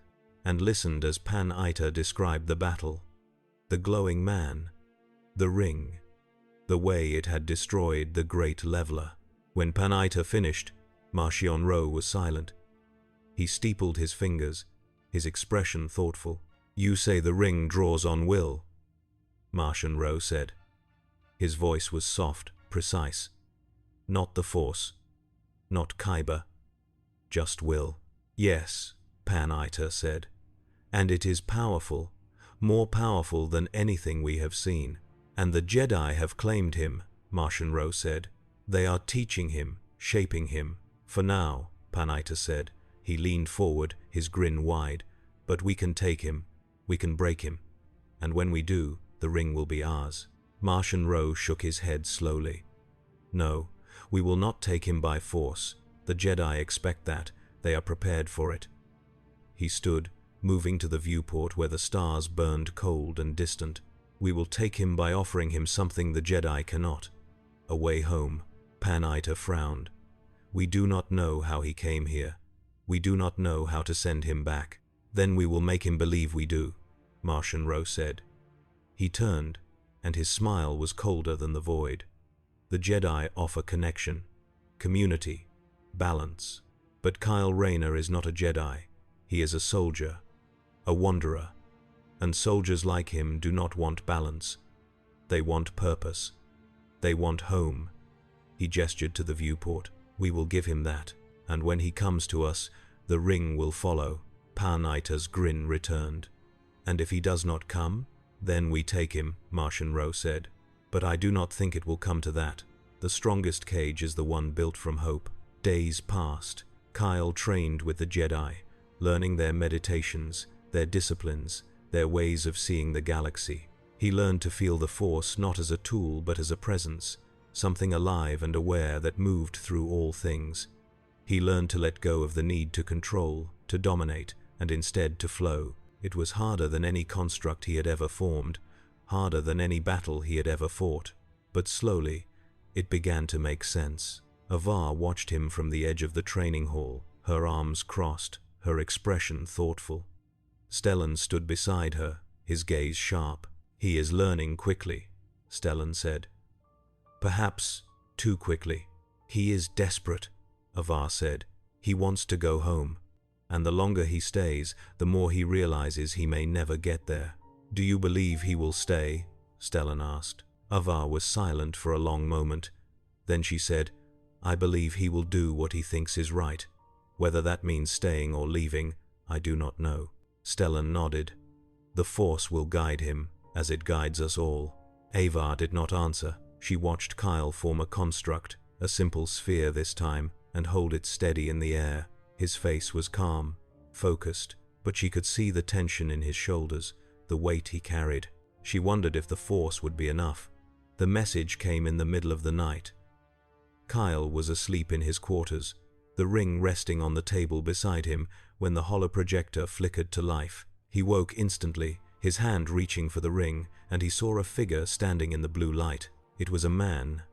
and listened as Pan-Ita described the battle. The glowing man, the ring, the way it had destroyed the Great Leveler. When Pan-Ita finished, Martian Rowe was silent. He steepled his fingers, his expression thoughtful. You say the ring draws on will, Martian Rowe said. His voice was soft, precise. Not the Force, not Kyber, just will. Yes, Pan-Ita said. And it is powerful, more powerful than anything we have seen. And the Jedi have claimed him, Martian Rowe said. They are teaching him, shaping him. For now, Pan-Ita said. He leaned forward, his grin wide. But we can take him, we can break him. And when we do, the ring will be ours. Martian Rowe shook his head slowly. No, we will not take him by force. The Jedi expect that. They are prepared for it. He stood, moving to the viewport where the stars burned cold and distant. We will take him by offering him something the Jedi cannot. A way home. Pan-Ita frowned. We do not know how he came here. We do not know how to send him back. Then we will make him believe we do, Martian Rowe said. He turned, and his smile was colder than the void. The Jedi offer connection, community, balance. But Kyle Rayner is not a Jedi. He is a soldier, a wanderer. And soldiers like him do not want balance. They want purpose. They want home. He gestured to the viewport. We will give him that. And when he comes to us, the ring will follow. Pan-Ita's grin returned. And if he does not come, then we take him, Martian Rowe said. But I do not think it will come to that. The strongest cage is the one built from hope. Days passed. Kyle trained with the Jedi, learning their meditations, their disciplines, their ways of seeing the galaxy. He learned to feel the Force not as a tool but as a presence, something alive and aware that moved through all things. He learned to let go of the need to control, to dominate, and instead to flow. It was harder than any construct he had ever formed, harder than any battle he had ever fought. But slowly, it began to make sense. Avar watched him from the edge of the training hall, her arms crossed, her expression thoughtful. Stellan stood beside her, his gaze sharp. He is learning quickly, Stellan said. Perhaps too quickly. He is desperate, Avar said. He wants to go home. And the longer he stays, the more he realizes he may never get there. Do you believe he will stay? Stellan asked. Avar was silent for a long moment. Then she said, I believe he will do what he thinks is right. Whether that means staying or leaving, I do not know. Stellan nodded. The Force will guide him, as it guides us all. Avar did not answer. She watched Kyle form a construct, a simple sphere this time, and hold it steady in the air. His face was calm, focused, but she could see the tension in his shoulders, the weight he carried. She wondered if the force would be enough. The message came in the middle of the night. Kyle was asleep in his quarters, the ring resting on the table beside him when the holoprojector flickered to life. He woke instantly, his hand reaching for the ring, and he saw a figure standing in the blue light. It was a man,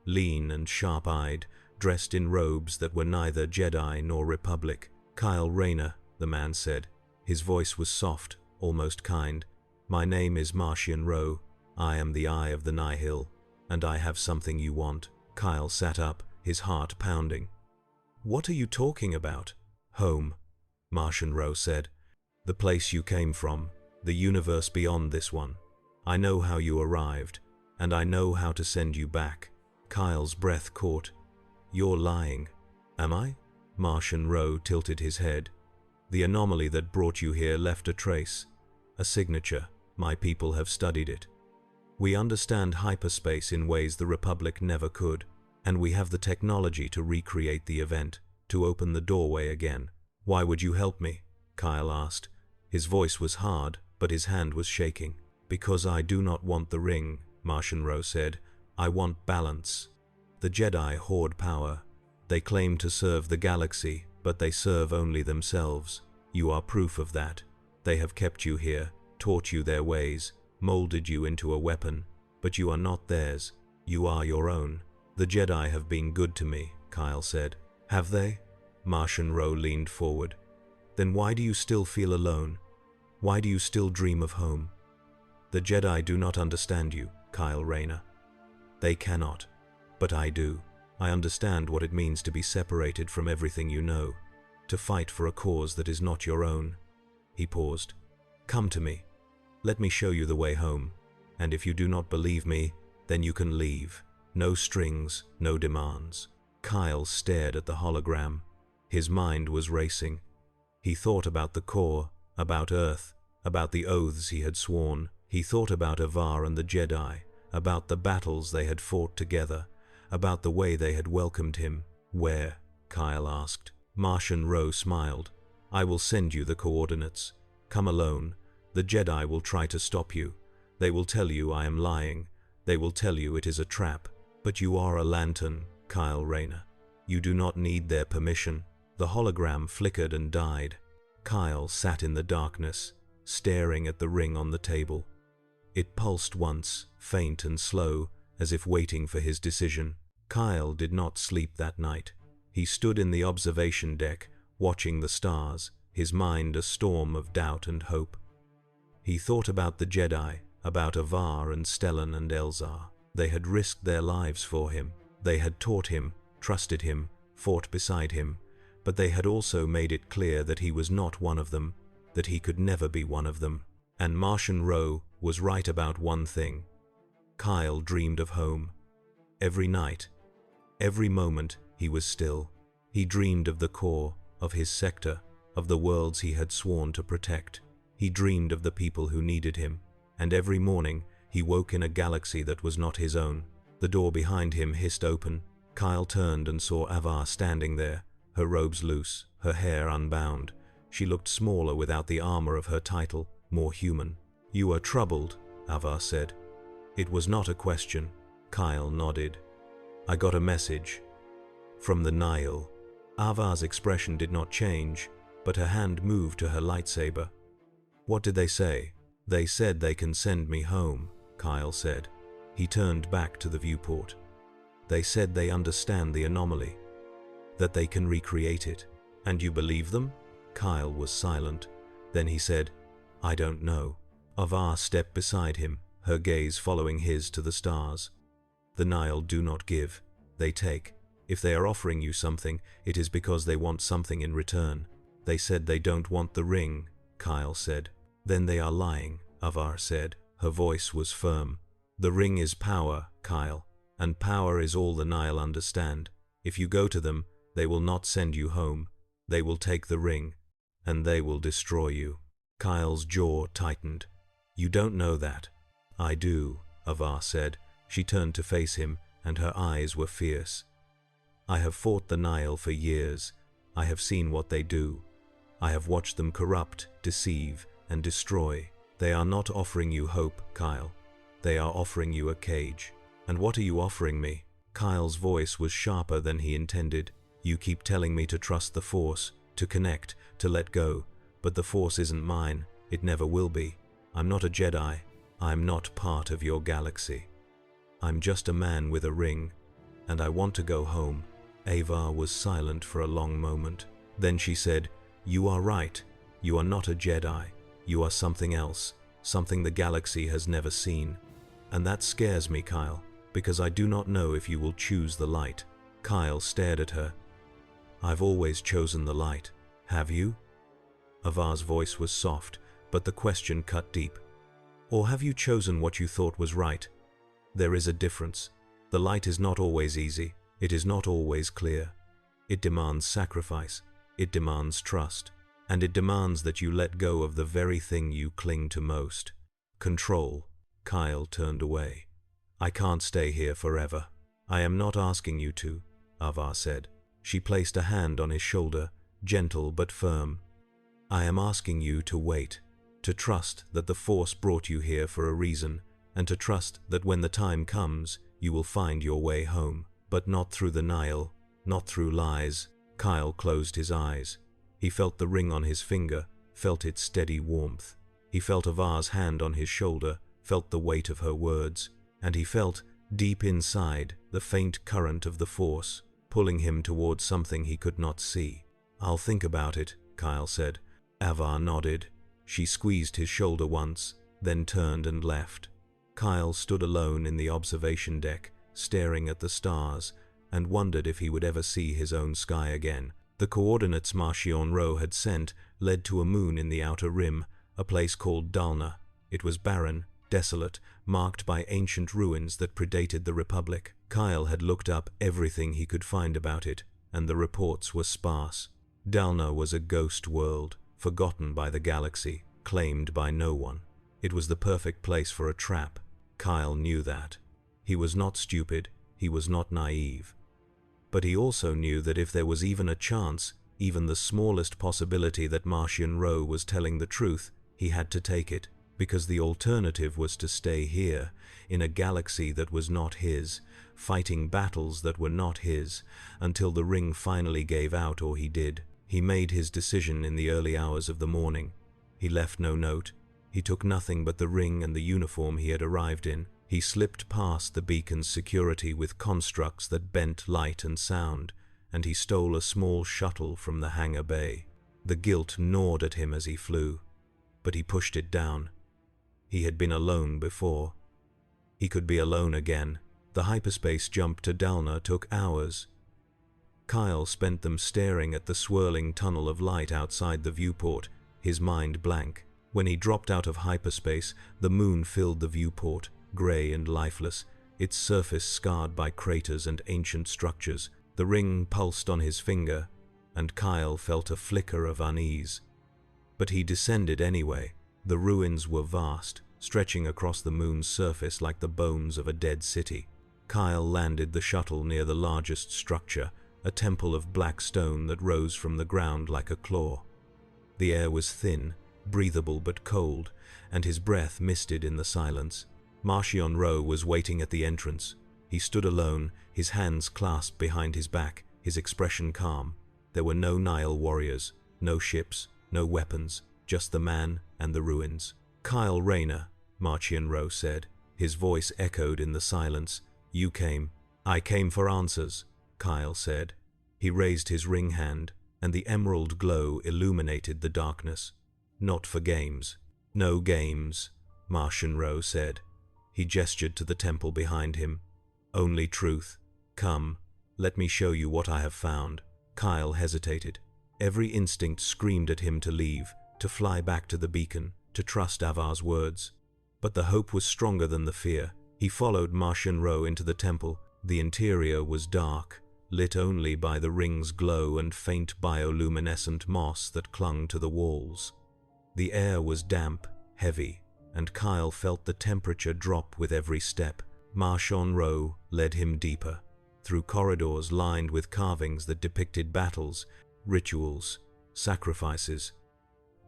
lean and sharp-eyed, dressed in robes that were neither Jedi nor Republic. "Kyle Rayner," the man said. His voice was soft, almost kind. "My name is Martian Rowe. I am the Eye of the Nihil, and I have something you want." Kyle sat up, his heart pounding. "What are you talking about?" "Home," Martian Rowe said. "The place you came from, the universe beyond this one. I know how you arrived, and I know how to send you back." Kyle's breath caught. "You're lying." "Am I?" Martian Rowe tilted his head. "The anomaly that brought you here left a trace, a signature. My people have studied it. We understand hyperspace in ways the Republic never could, and we have the technology to recreate the event, to open the doorway again." "Why would you help me?" Kyle asked. His voice was hard, but his hand was shaking. "Because I do not want the ring," Martian Rowe said. "I want balance. The Jedi hoard power. They claim to serve the galaxy, but they serve only themselves. You are proof of that. They have kept you here, taught you their ways, molded you into a weapon, but you are not theirs. You are your own." "The Jedi have been good to me," Kyle said. "Have they?" Martian Rowe leaned forward. "Then why do you still feel alone? Why do you still dream of home?" "The Jedi do not understand you, Kyle Rayner. They cannot, but I do. I understand what it means to be separated from everything you know, to fight for a cause that is not your own." He paused. "Come to me. Let me show you the way home. And if you do not believe me, then you can leave. No strings, no demands." Kyle stared at the hologram. His mind was racing. He thought about the core, about Earth, about the oaths he had sworn. He thought about Avar and the Jedi, about the battles they had fought together, about the way they had welcomed him. "Where?" Kyle asked. Martian Rowe smiled. "I will send you the coordinates. Come alone. The Jedi will try to stop you. They will tell you I am lying. They will tell you it is a trap. But you are a lantern, Kyle Rayner. You do not need their permission." The hologram flickered and died. Kyle sat in the darkness, staring at the ring on the table. It pulsed once, faint and slow, as if waiting for his decision. Kyle did not sleep that night. He stood in the observation deck, watching the stars, his mind a storm of doubt and hope. He thought about the Jedi, about Avar and Stellan and Elzar. They had risked their lives for him. They had taught him, trusted him, fought beside him, but they had also made it clear that he was not one of them, that he could never be one of them. And Martian Rowe was right about one thing. Kyle dreamed of home. Every night, every moment, he was still. He dreamed of the core, of his sector, of the worlds he had sworn to protect. He dreamed of the people who needed him, and every morning he woke in a galaxy that was not his own. The door behind him hissed open. Kyle turned and saw Avar standing there, her robes loose, her hair unbound. She looked smaller without the armor of her title, more human. "You are troubled," Avar said. It was not a question. Kyle nodded. "I got a message. From the Nihil." Avar's expression did not change, but her hand moved to her lightsaber. "What did they say?" "They said they can send me home," Kyle said. He turned back to the viewport. "They said they understand the anomaly, that they can recreate it." "And you believe them?" Kyle was silent. Then he said, "I don't know." Avar stepped beside him, her gaze following his to the stars. "The Nihil do not give, they take. If they are offering you something, it is because they want something in return." "They said they don't want the ring," Kyle said. "Then they are lying," Avar said. Her voice was firm. "The ring is power, Kyle, and power is all the Nihil understand. If you go to them, they will not send you home. They will take the ring, and they will destroy you." Kyle's jaw tightened. "You don't know that." "I do," Avar said. She turned to face him, and her eyes were fierce. I have fought the Nile for years. I have seen what they do. I have watched them corrupt, deceive, and destroy. They are not offering you hope, Kyle. They are offering you a cage. And what are you offering me? Kyle's voice was sharper than he intended. You keep telling me to trust the Force, to connect, to let go. But the Force isn't mine. It never will be. I'm not a Jedi. I'm not part of your galaxy. I'm just a man with a ring, and I want to go home. Ava was silent for a long moment. Then she said, "You are right. You are not a Jedi. You are something else, something the galaxy has never seen. And that scares me, Kyle, because I do not know if you will choose the light." Kyle stared at her. "I've always chosen the light. Have you?" Ava's voice was soft, but the question cut deep. "Or have you chosen what you thought was right? There is a difference. The light is not always easy. It is not always clear. It demands sacrifice. It demands trust. And it demands that you let go of the very thing you cling to most. Control." Kyle turned away. "I can't stay here forever." "I am not asking you to," Ava said. She placed a hand on his shoulder, gentle but firm. "I am asking you to wait, to trust that the Force brought you here for a reason, and to trust that when the time comes, you will find your way home. But not through the Nile, not through lies." Kyle closed his eyes. He felt the ring on his finger, felt its steady warmth. He felt Ava's hand on his shoulder, felt the weight of her words, and he felt, deep inside, the faint current of the Force, pulling him towards something he could not see. "I'll think about it," Kyle said. Ava nodded. She squeezed his shoulder once, then turned and left. Kyle stood alone in the observation deck, staring at the stars, and wondered if he would ever see his own sky again. The coordinates Marchion Ro had sent led to a moon in the outer rim, a place called Dalna. It was barren, desolate, marked by ancient ruins that predated the Republic. Kyle had looked up everything he could find about it, and the reports were sparse. Dalna was a ghost world, forgotten by the galaxy, claimed by no one. It was the perfect place for a trap. Kyle knew that. He was not stupid, he was not naive. But he also knew that if there was even a chance, even the smallest possibility that Marchion Ro was telling the truth, he had to take it, because the alternative was to stay here, in a galaxy that was not his, fighting battles that were not his, until the ring finally gave out or he did. He made his decision in the early hours of the morning. He left no note. He took nothing but the ring and the uniform he had arrived in. He slipped past the beacon's security with constructs that bent light and sound, and he stole a small shuttle from the hangar bay. The guilt gnawed at him as he flew, but he pushed it down. He had been alone before. He could be alone again. The hyperspace jump to Dalna took hours. Kyle spent them staring at the swirling tunnel of light outside the viewport, his mind blank. When he dropped out of hyperspace, the moon filled the viewport, grey and lifeless, its surface scarred by craters and ancient structures. The ring pulsed on his finger, and Kyle felt a flicker of unease. But he descended anyway. The ruins were vast, stretching across the moon's surface like the bones of a dead city. Kyle landed the shuttle near the largest structure, a temple of black stone that rose from the ground like a claw. The air was thin, breathable but cold, and his breath misted in the silence. Marchion Ro was waiting at the entrance. He stood alone, his hands clasped behind his back, his expression calm. There were no Nile warriors, no ships, no weapons, just the man and the ruins. "Kyle Rayner," Marchion Ro said. His voice echoed in the silence. "You came." "I came for answers," Kyle said. He raised his ring hand, and the emerald glow illuminated the darkness. "Not for games." "No games," Marchion Ro said. He gestured to the temple behind him. "Only truth. Come, let me show you what I have found." Kyle hesitated. Every instinct screamed at him to leave, to fly back to the beacon, to trust Ava's words. But the hope was stronger than the fear. He followed Marchion Ro into the temple. The interior was dark, lit only by the ring's glow and faint bioluminescent moss that clung to the walls. The air was damp, heavy, and Kyle felt the temperature drop with every step. Marchion Ro led him deeper. through corridors lined with carvings that depicted battles, rituals, sacrifices.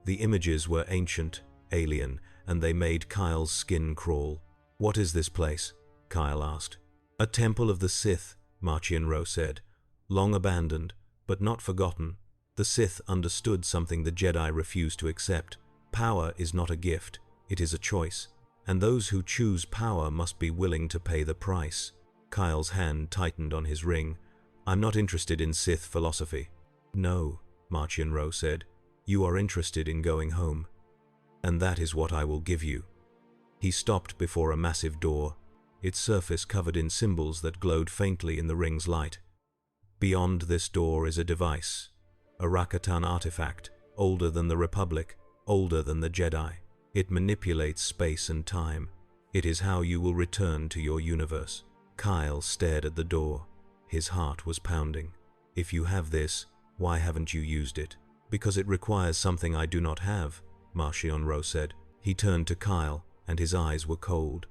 The images were ancient, alien, and they made Kyle's skin crawl. "What is this place?" Kyle asked. "A temple of the Sith," Marchion-Ro said. "Long abandoned, but not forgotten. The Sith understood something the Jedi refused to accept. Power is not a gift, it is a choice. And those who choose power must be willing to pay the price." Kyle's hand tightened on his ring. "I'm not interested in Sith philosophy." "No," Marchion-Ro said. "You are interested in going home. And that is what I will give you." He stopped before a massive door, its surface covered in symbols that glowed faintly in the ring's light. Beyond this door is a device, a Rakatan artifact, older than the Republic, older than the Jedi. It manipulates space and time. It is how you will return to your universe. Kyle stared at the door. His heart was pounding. "If you have this, why haven't you used it?" "Because it requires something I do not have," Marchion-Ro said. He turned to Kyle, and his eyes were cold.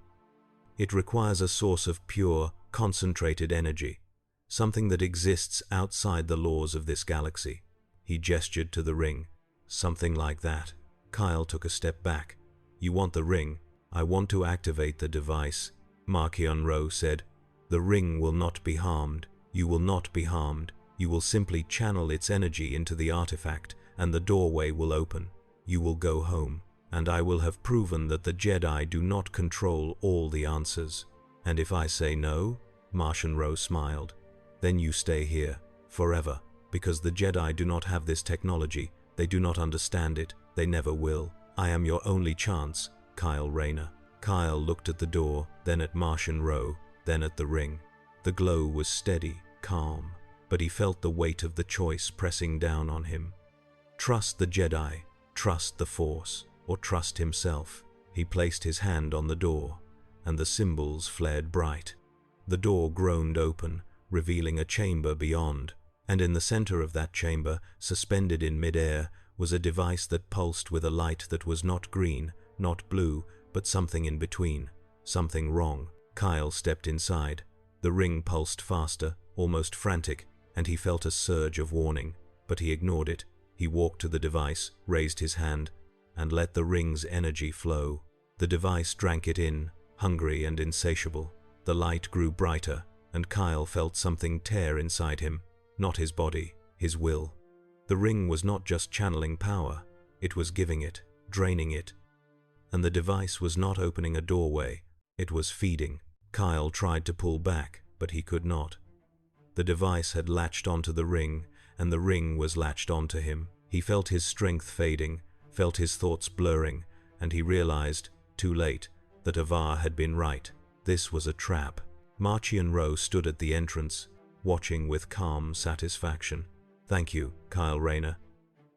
"It requires a source of pure, concentrated energy, something that exists outside the laws of this galaxy." He gestured to the ring. "Something like that." Kyle took a step back. "You want the ring? I want to activate the device," Marchion-Ro said. "The ring will not be harmed. You will not be harmed. You will simply channel its energy into the artifact, and the doorway will open. You will go home, and I will have proven that the Jedi do not control all the answers." "And if I say no?" Marchion-Ro smiled. "Then you stay here, forever, because the Jedi do not have this technology. They do not understand it. They never will. I am your only chance, Kyle Rayner." Kyle looked at the door, then at Marchion-Ro, then at the ring. The glow was steady, calm, but he felt the weight of the choice pressing down on him. Trust the Jedi, trust the Force, or trust himself. He placed his hand on the door, and the symbols flared bright. The door groaned open, revealing a chamber beyond, and in the center of that chamber, suspended in mid-air, was a device that pulsed with a light that was not green, not blue, but something in between. Something wrong. Kyle stepped inside. The ring pulsed faster, almost frantic, and he felt a surge of warning, but he ignored it. He walked to the device, raised his hand, and let the ring's energy flow. The device drank it in, hungry and insatiable. The light grew brighter, and Kyle felt something tear inside him, not his body, his will. The ring was not just channeling power, it was giving it, draining it. And the device was not opening a doorway, it was feeding. Kyle tried to pull back, but he could not. The device had latched onto the ring, and the ring was latched onto him. He felt his strength fading, felt his thoughts blurring, and he realized, too late, that Avar had been right. This was a trap. Marchion-Ro stood at the entrance, watching with calm satisfaction. "Thank you, Kyle Rayner.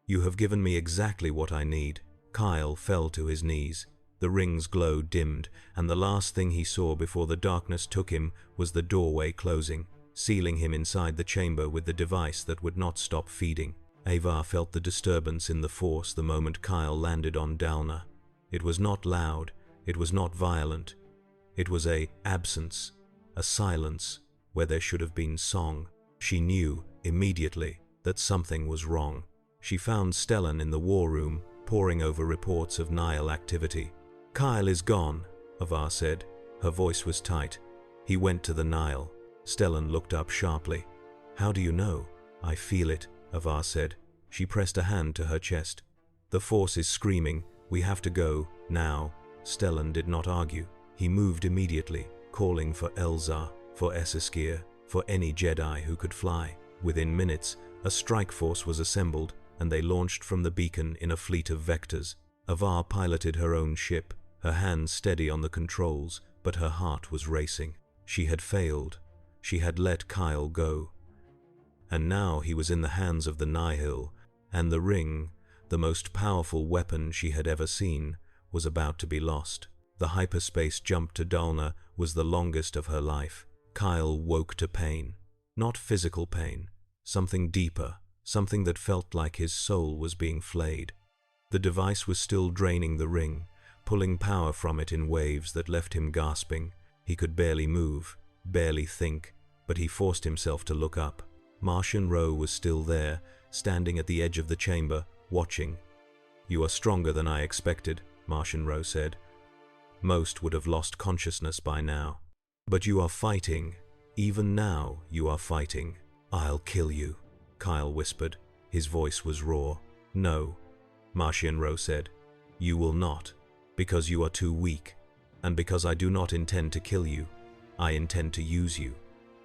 You have given me exactly what I need." Kyle fell to his knees. The ring's glow dimmed, and the last thing he saw before the darkness took him was the doorway closing, sealing him inside the chamber with the device that would not stop feeding. Avar felt the disturbance in the Force the moment Kyle landed on Dalna. It was not loud, it was not violent. It was a absence, a silence, where there should have been song. She knew, immediately, that something was wrong. She found Stellan in the war room, poring over reports of Nihil activity. "Kyle is gone," Avar said. Her voice was tight. "He went to the Nihil." Stellan looked up sharply. "How do you know?" "I feel it," Avar said. She pressed a hand to her chest. "The Force is screaming. We have to go, now." Stellan did not argue. He moved immediately, calling for Elzar, for Esseskir, for any Jedi who could fly. Within minutes, a strike force was assembled, and they launched from the beacon in a fleet of vectors. Avar piloted her own ship, her hands steady on the controls, but her heart was racing. She had failed. She had let Kyle go. And now he was in the hands of the Nihil, and the ring, the most powerful weapon she had ever seen, was about to be lost. The hyperspace jump to Dalna was the longest of her life. Kyle woke to pain. Not physical pain, something deeper, something that felt like his soul was being flayed. The device was still draining the ring, pulling power from it in waves that left him gasping. He could barely move, barely think, but he forced himself to look up. Martian Rowe was still there, standing at the edge of the chamber, watching. "You are stronger than I expected," Martian Rowe said. "Most would have lost consciousness by now. But you are fighting. Even now, you are fighting." "I'll kill you," Kyle whispered. His voice was raw. "No," Martian Rowe said. "You will not, because you are too weak, and because I do not intend to kill you. I intend to use you."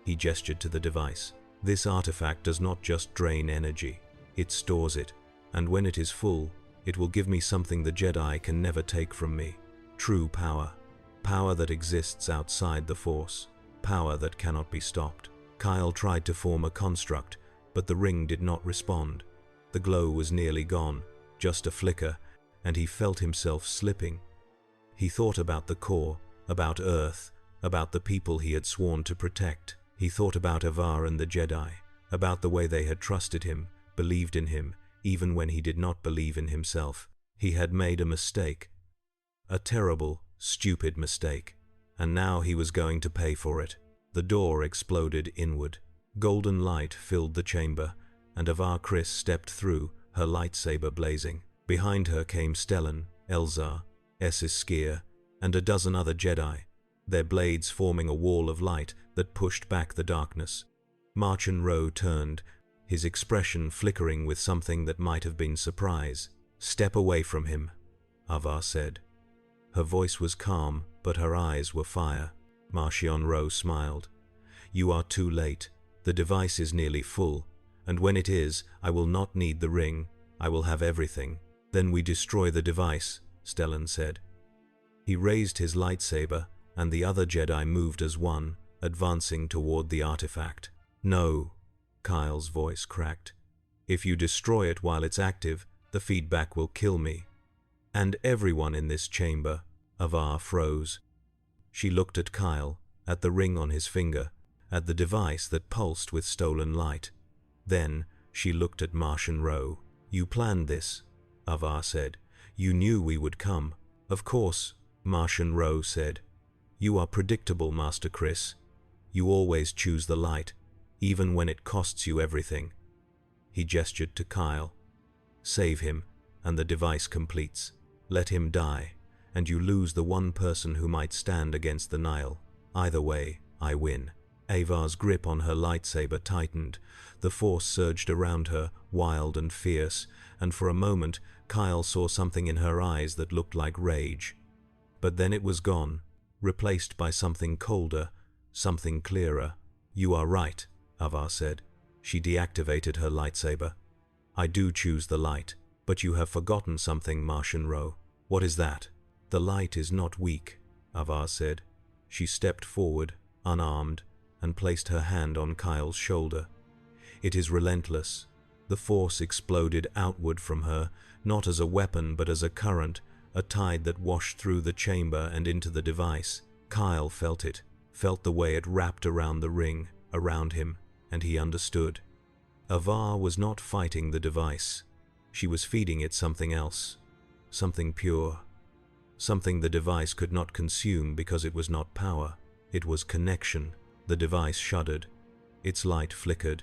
He gestured to the device. "This artifact does not just drain energy. It stores it, and when it is full, it will give me something the Jedi can never take from me. True power. Power that exists outside the Force. Power that cannot be stopped." Kyle tried to form a construct, but the ring did not respond. The glow was nearly gone, just a flicker, and he felt himself slipping. He thought about the core, about Earth, about the people he had sworn to protect. He thought about Avar and the Jedi, about the way they had trusted him, believed in him, even when he did not believe in himself. He had made a mistake. A terrible, stupid mistake. And now he was going to pay for it. The door exploded inward. Golden light filled the chamber, and Avar Kriss stepped through, her lightsaber blazing. Behind her came Stellan, Elzar, Essis Skier, and a dozen other Jedi, their blades forming a wall of light that pushed back the darkness. Martian Rowe turned, his expression flickering with something that might have been surprise. "Step away from him," Avar said. Her voice was calm, but her eyes were fire. Martian Rowe smiled. "You are too late. The device is nearly full, and when it is, I will not need the ring. I will have everything." "Then we destroy the device," Stellan said. He raised his lightsaber, and the other Jedi moved as one, advancing toward the artifact. "No," Kyle's voice cracked. "If you destroy it while it's active, the feedback will kill me. And everyone in this chamber." Avar froze. She looked at Kyle, at the ring on his finger, at the device that pulsed with stolen light. Then she looked at Martian Rowe. "You planned this," Avar said. "You knew we would come." "Of course," Martian Rowe said. "You are predictable, Master Kriss. You always choose the light, even when it costs you everything." He gestured to Kyle. "Save him, and the device completes. Let him die, and you lose the one person who might stand against the Nihil. Either way, I win." Avar's grip on her lightsaber tightened. The Force surged around her, wild and fierce, and for a moment Kyle saw something in her eyes that looked like rage. But then it was gone, replaced by something colder, something clearer. "You are right," Avar said. She deactivated her lightsaber. "I do choose the light, but you have forgotten something, Martian Rowe." "What is that?" "The light is not weak," Avar said. She stepped forward, unarmed, and placed her hand on Kyle's shoulder. "It is relentless." The Force exploded outward from her, not as a weapon but as a current, a tide that washed through the chamber and into the device. Kyle felt it, felt the way it wrapped around the ring, around him, and he understood. Avar was not fighting the device. She was feeding it something else, something pure, something the device could not consume because it was not power. It was connection. The device shuddered. Its light flickered.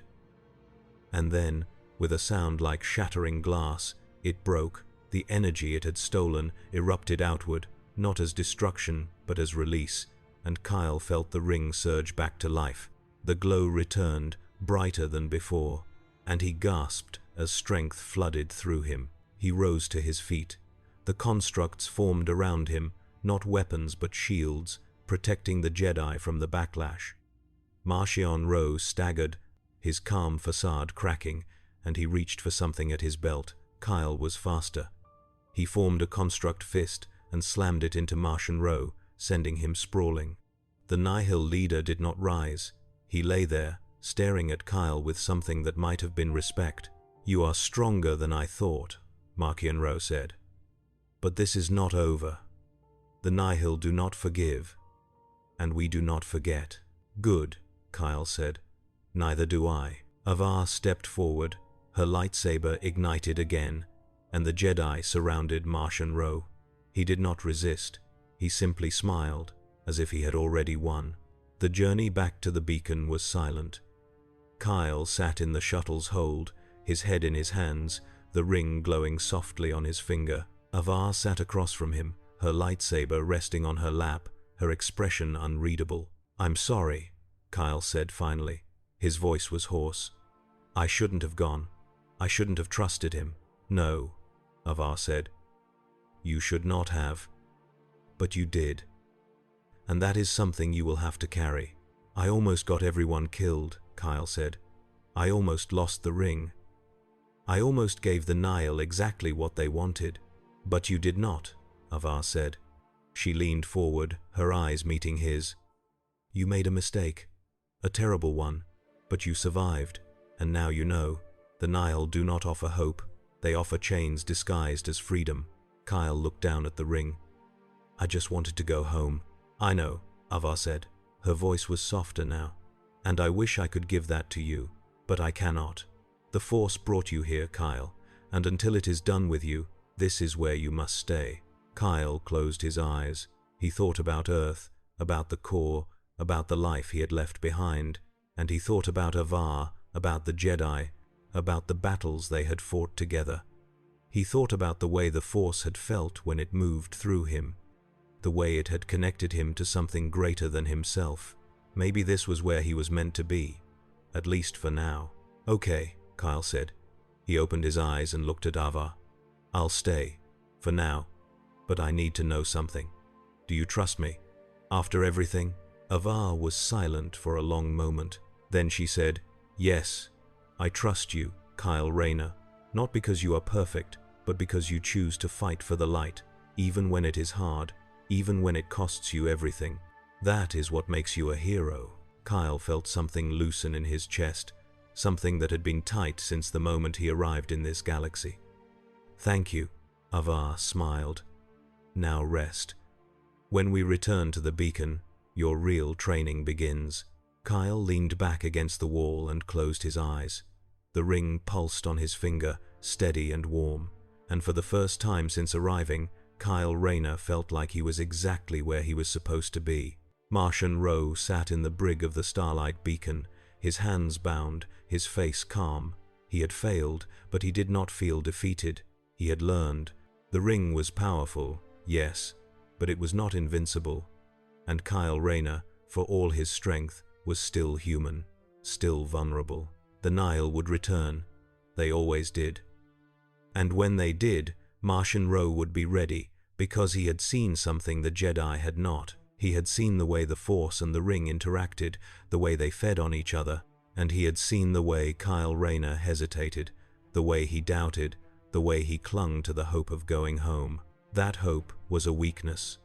And then, with a sound like shattering glass, it broke. The energy it had stolen erupted outward, not as destruction, but as release, and Kyle felt the ring surge back to life. The glow returned, brighter than before, and he gasped as strength flooded through him. He rose to his feet. The constructs formed around him, not weapons but shields, protecting the Jedi from the backlash. Martian Rowe staggered, his calm facade cracking, and he reached for something at his belt. Kyle was faster. He formed a construct fist and slammed it into Martian Rowe, sending him sprawling. The Nihil leader did not rise. He lay there, staring at Kyle with something that might have been respect. "You are stronger than I thought," Martian Rowe said. "But this is not over. The Nihil do not forgive, and we do not forget." "Good," Kyle said. "Neither do I." Avar stepped forward, her lightsaber ignited again, and the Jedi surrounded Martian Rowe. He did not resist. He simply smiled, as if he had already won. The journey back to the beacon was silent. Kyle sat in the shuttle's hold, his head in his hands, the ring glowing softly on his finger. Avar sat across from him, her lightsaber resting on her lap, her expression unreadable. "I'm sorry," Kyle said finally. His voice was hoarse. "I shouldn't have gone. I shouldn't have trusted him." "No," Avar said. "You should not have. But you did. And that is something you will have to carry." "I almost got everyone killed," Kyle said. "I almost lost the ring. I almost gave the Nihil exactly what they wanted." "But you did not," Avar said. She leaned forward, her eyes meeting his. "You made a mistake. A terrible one. But you survived. And now you know. The Nihil do not offer hope. They offer chains disguised as freedom." Kyle looked down at the ring. "I just wanted to go home." "I know," Avar said. Her voice was softer now. "And I wish I could give that to you. But I cannot. The Force brought you here, Kyle. And until it is done with you, this is where you must stay." Kyle closed his eyes. He thought about Earth, about the core, about the life he had left behind. And he thought about Avar, about the Jedi, about the battles they had fought together. He thought about the way the Force had felt when it moved through him, the way it had connected him to something greater than himself. Maybe this was where he was meant to be, at least for now. "Okay," Kyle said. He opened his eyes and looked at Avar. "I'll stay, for now, but I need to know something. Do you trust me? After everything?" Avar was silent for a long moment. Then she said, "Yes, I trust you, Kyle Rayner, not because you are perfect, but because you choose to fight for the light, even when it is hard, even when it costs you everything. That is what makes you a hero." Kyle felt something loosen in his chest, something that had been tight since the moment he arrived in this galaxy. "Thank you," Avar smiled. "Now rest. When we return to the beacon, your real training begins." Kyle leaned back against the wall and closed his eyes. The ring pulsed on his finger, steady and warm, and for the first time since arriving, Kyle Rayner felt like he was exactly where he was supposed to be. Martian Rowe sat in the brig of the Starlight beacon, his hands bound, his face calm. He had failed, but he did not feel defeated. He had learned. The ring was powerful, yes, but it was not invincible. And Kyle Rayner, for all his strength, was still human, still vulnerable. The Nihil would return. They always did. And when they did, Martian Rowe would be ready, because he had seen something the Jedi had not. He had seen the way the Force and the ring interacted, the way they fed on each other, and he had seen the way Kyle Rayner hesitated, the way he doubted, the way he clung to the hope of going home. That hope was a weakness.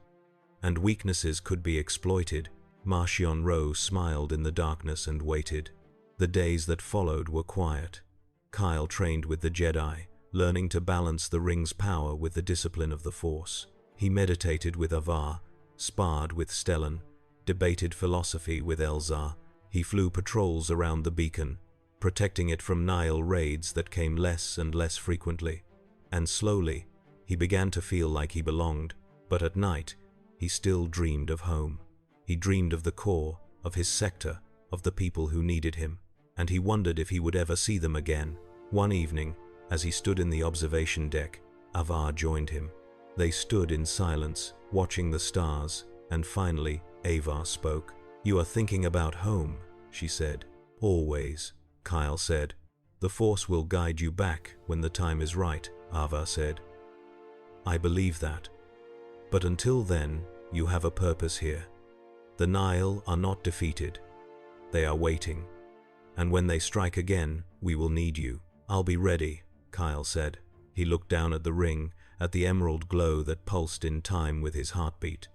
And weaknesses could be exploited. Martian Rowe smiled in the darkness and waited. The days that followed were quiet. Kyle trained with the Jedi, learning to balance the ring's power with the discipline of the Force. He meditated with Avar, sparred with Stellan, debated philosophy with Elzar. He flew patrols around the beacon, protecting it from Nihil raids that came less and less frequently. And slowly, he began to feel like he belonged. But at night, he still dreamed of home. He dreamed of the core, of his sector, of the people who needed him. And he wondered if he would ever see them again. One evening, as he stood in the observation deck, Avar joined him. They stood in silence, watching the stars, and finally, Avar spoke. "You are thinking about home," she said. "Always," Kyle said. "The Force will guide you back when the time is right," Avar said. "I believe that. But until then, you have a purpose here. The Nihil are not defeated. They are waiting. And when they strike again, we will need you." "I'll be ready," Kyle said. He looked down at the ring, at the emerald glow that pulsed in time with his heartbeat.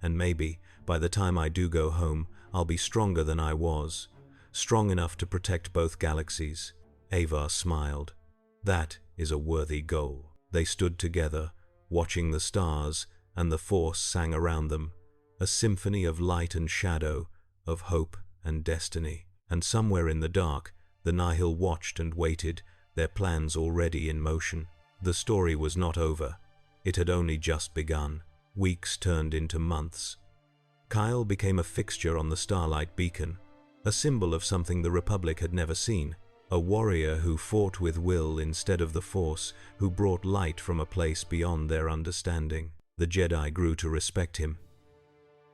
"And maybe, by the time I do go home, I'll be stronger than I was, strong enough to protect both galaxies." Avar smiled. "That is a worthy goal." They stood together, watching the stars, and the Force sang around them, a symphony of light and shadow, of hope and destiny. And somewhere in the dark, the Nihil watched and waited, their plans already in motion. The story was not over. It had only just begun. Weeks turned into months. Kyle became a fixture on the starlight beacon, a symbol of something the Republic had never seen, a warrior who fought with will instead of the Force, who brought light from a place beyond their understanding. The Jedi grew to respect him,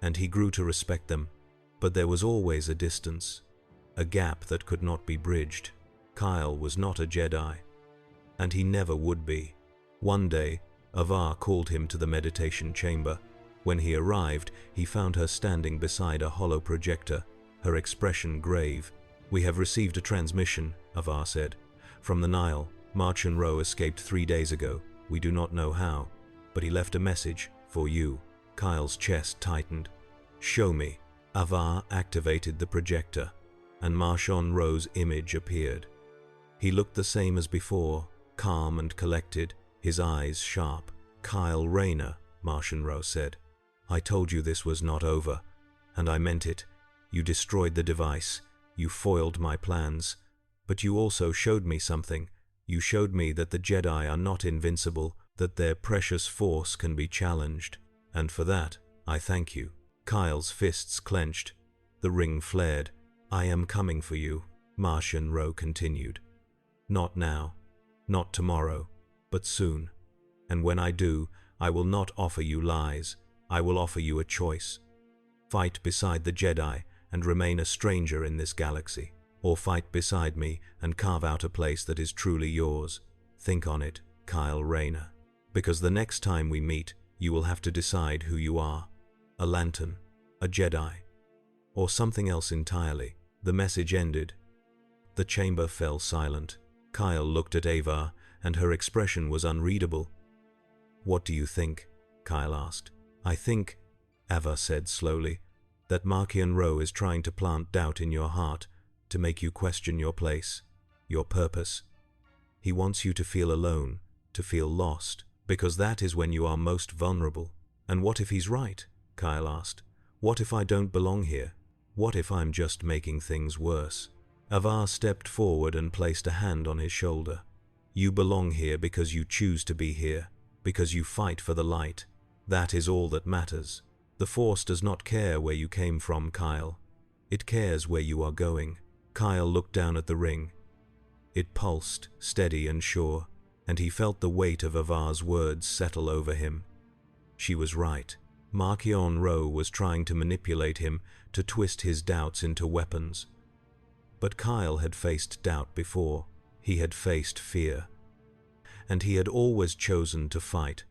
and he grew to respect them, but there was always a distance, a gap that could not be bridged. Kyle was not a Jedi, and he never would be. One day, Avar called him to the meditation chamber. When he arrived, he found her standing beside a hollow projector, her expression grave. "We have received a transmission," Avar said. "From the Nile. Marchion Ro escaped 3 days ago. We do not know how, but he left a message for you." Kyle's chest tightened. "Show me." Avar activated the projector, and Marchion Ro's image appeared. He looked the same as before, calm and collected, his eyes sharp. "Kyle Rayner," Marchion Ro said. "I told you this was not over, and I meant it. You destroyed the device. You foiled my plans. But you also showed me something. You showed me that the Jedi are not invincible, that their precious force can be challenged. And for that, I thank you." Kyle's fists clenched. The ring flared. "I am coming for you," Marchion Ro continued. "Not now, not tomorrow, but soon. And when I do, I will not offer you lies. I will offer you a choice. Fight beside the Jedi and remain a stranger in this galaxy, or fight beside me and carve out a place that is truly yours. Think on it, Kyle Rayner. Because the next time we meet, you will have to decide who you are. A lantern, a Jedi, or something else entirely." The message ended. The chamber fell silent. Kyle looked at Avar, and her expression was unreadable. "What do you think?" Kyle asked. "I think," Avar said slowly, "that Marchion Ro is trying to plant doubt in your heart, to make you question your place, your purpose. He wants you to feel alone, to feel lost, because that is when you are most vulnerable." "And what if he's right?" Kyle asked. "What if I don't belong here? What if I'm just making things worse?" Avar stepped forward and placed a hand on his shoulder. "You belong here because you choose to be here, because you fight for the light. That is all that matters. The Force does not care where you came from, Kyle. It cares where you are going." Kyle looked down at the ring. It pulsed, steady and sure, and he felt the weight of Avar's words settle over him. She was right. Marchion Ro was trying to manipulate him, to twist his doubts into weapons. But Kyle had faced doubt before. He had faced fear. And he had always chosen to fight.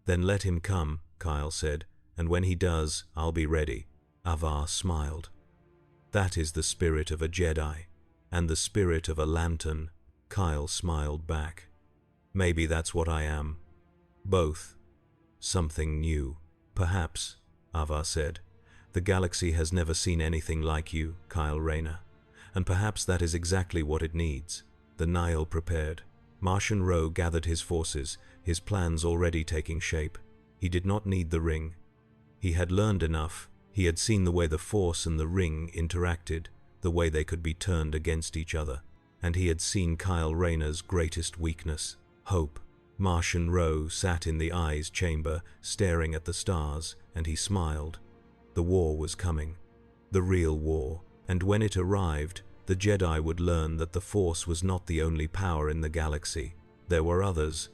"Then let him come," Kyle said, "and when he does, I'll be ready." Avar smiled. "That is the spirit of a Jedi, and the spirit of a lantern." Kyle smiled back. "Maybe that's what I am. Both. Something new." "Perhaps," Avar said. "The galaxy has never seen anything like you, Kyle Rayner. And perhaps that is exactly what it needs." The Nile prepared. Marchion Ro gathered his forces, his plans already taking shape. He did not need the ring. He had learned enough. He had seen the way the Force and the ring interacted, the way they could be turned against each other. And he had seen Kyle Rayner's greatest weakness, hope. Marchion Ro sat in the Eyes chamber, staring at the stars, and he smiled. The war was coming. The real war. And when it arrived, the Jedi would learn that the Force was not the only power in the galaxy. There were others.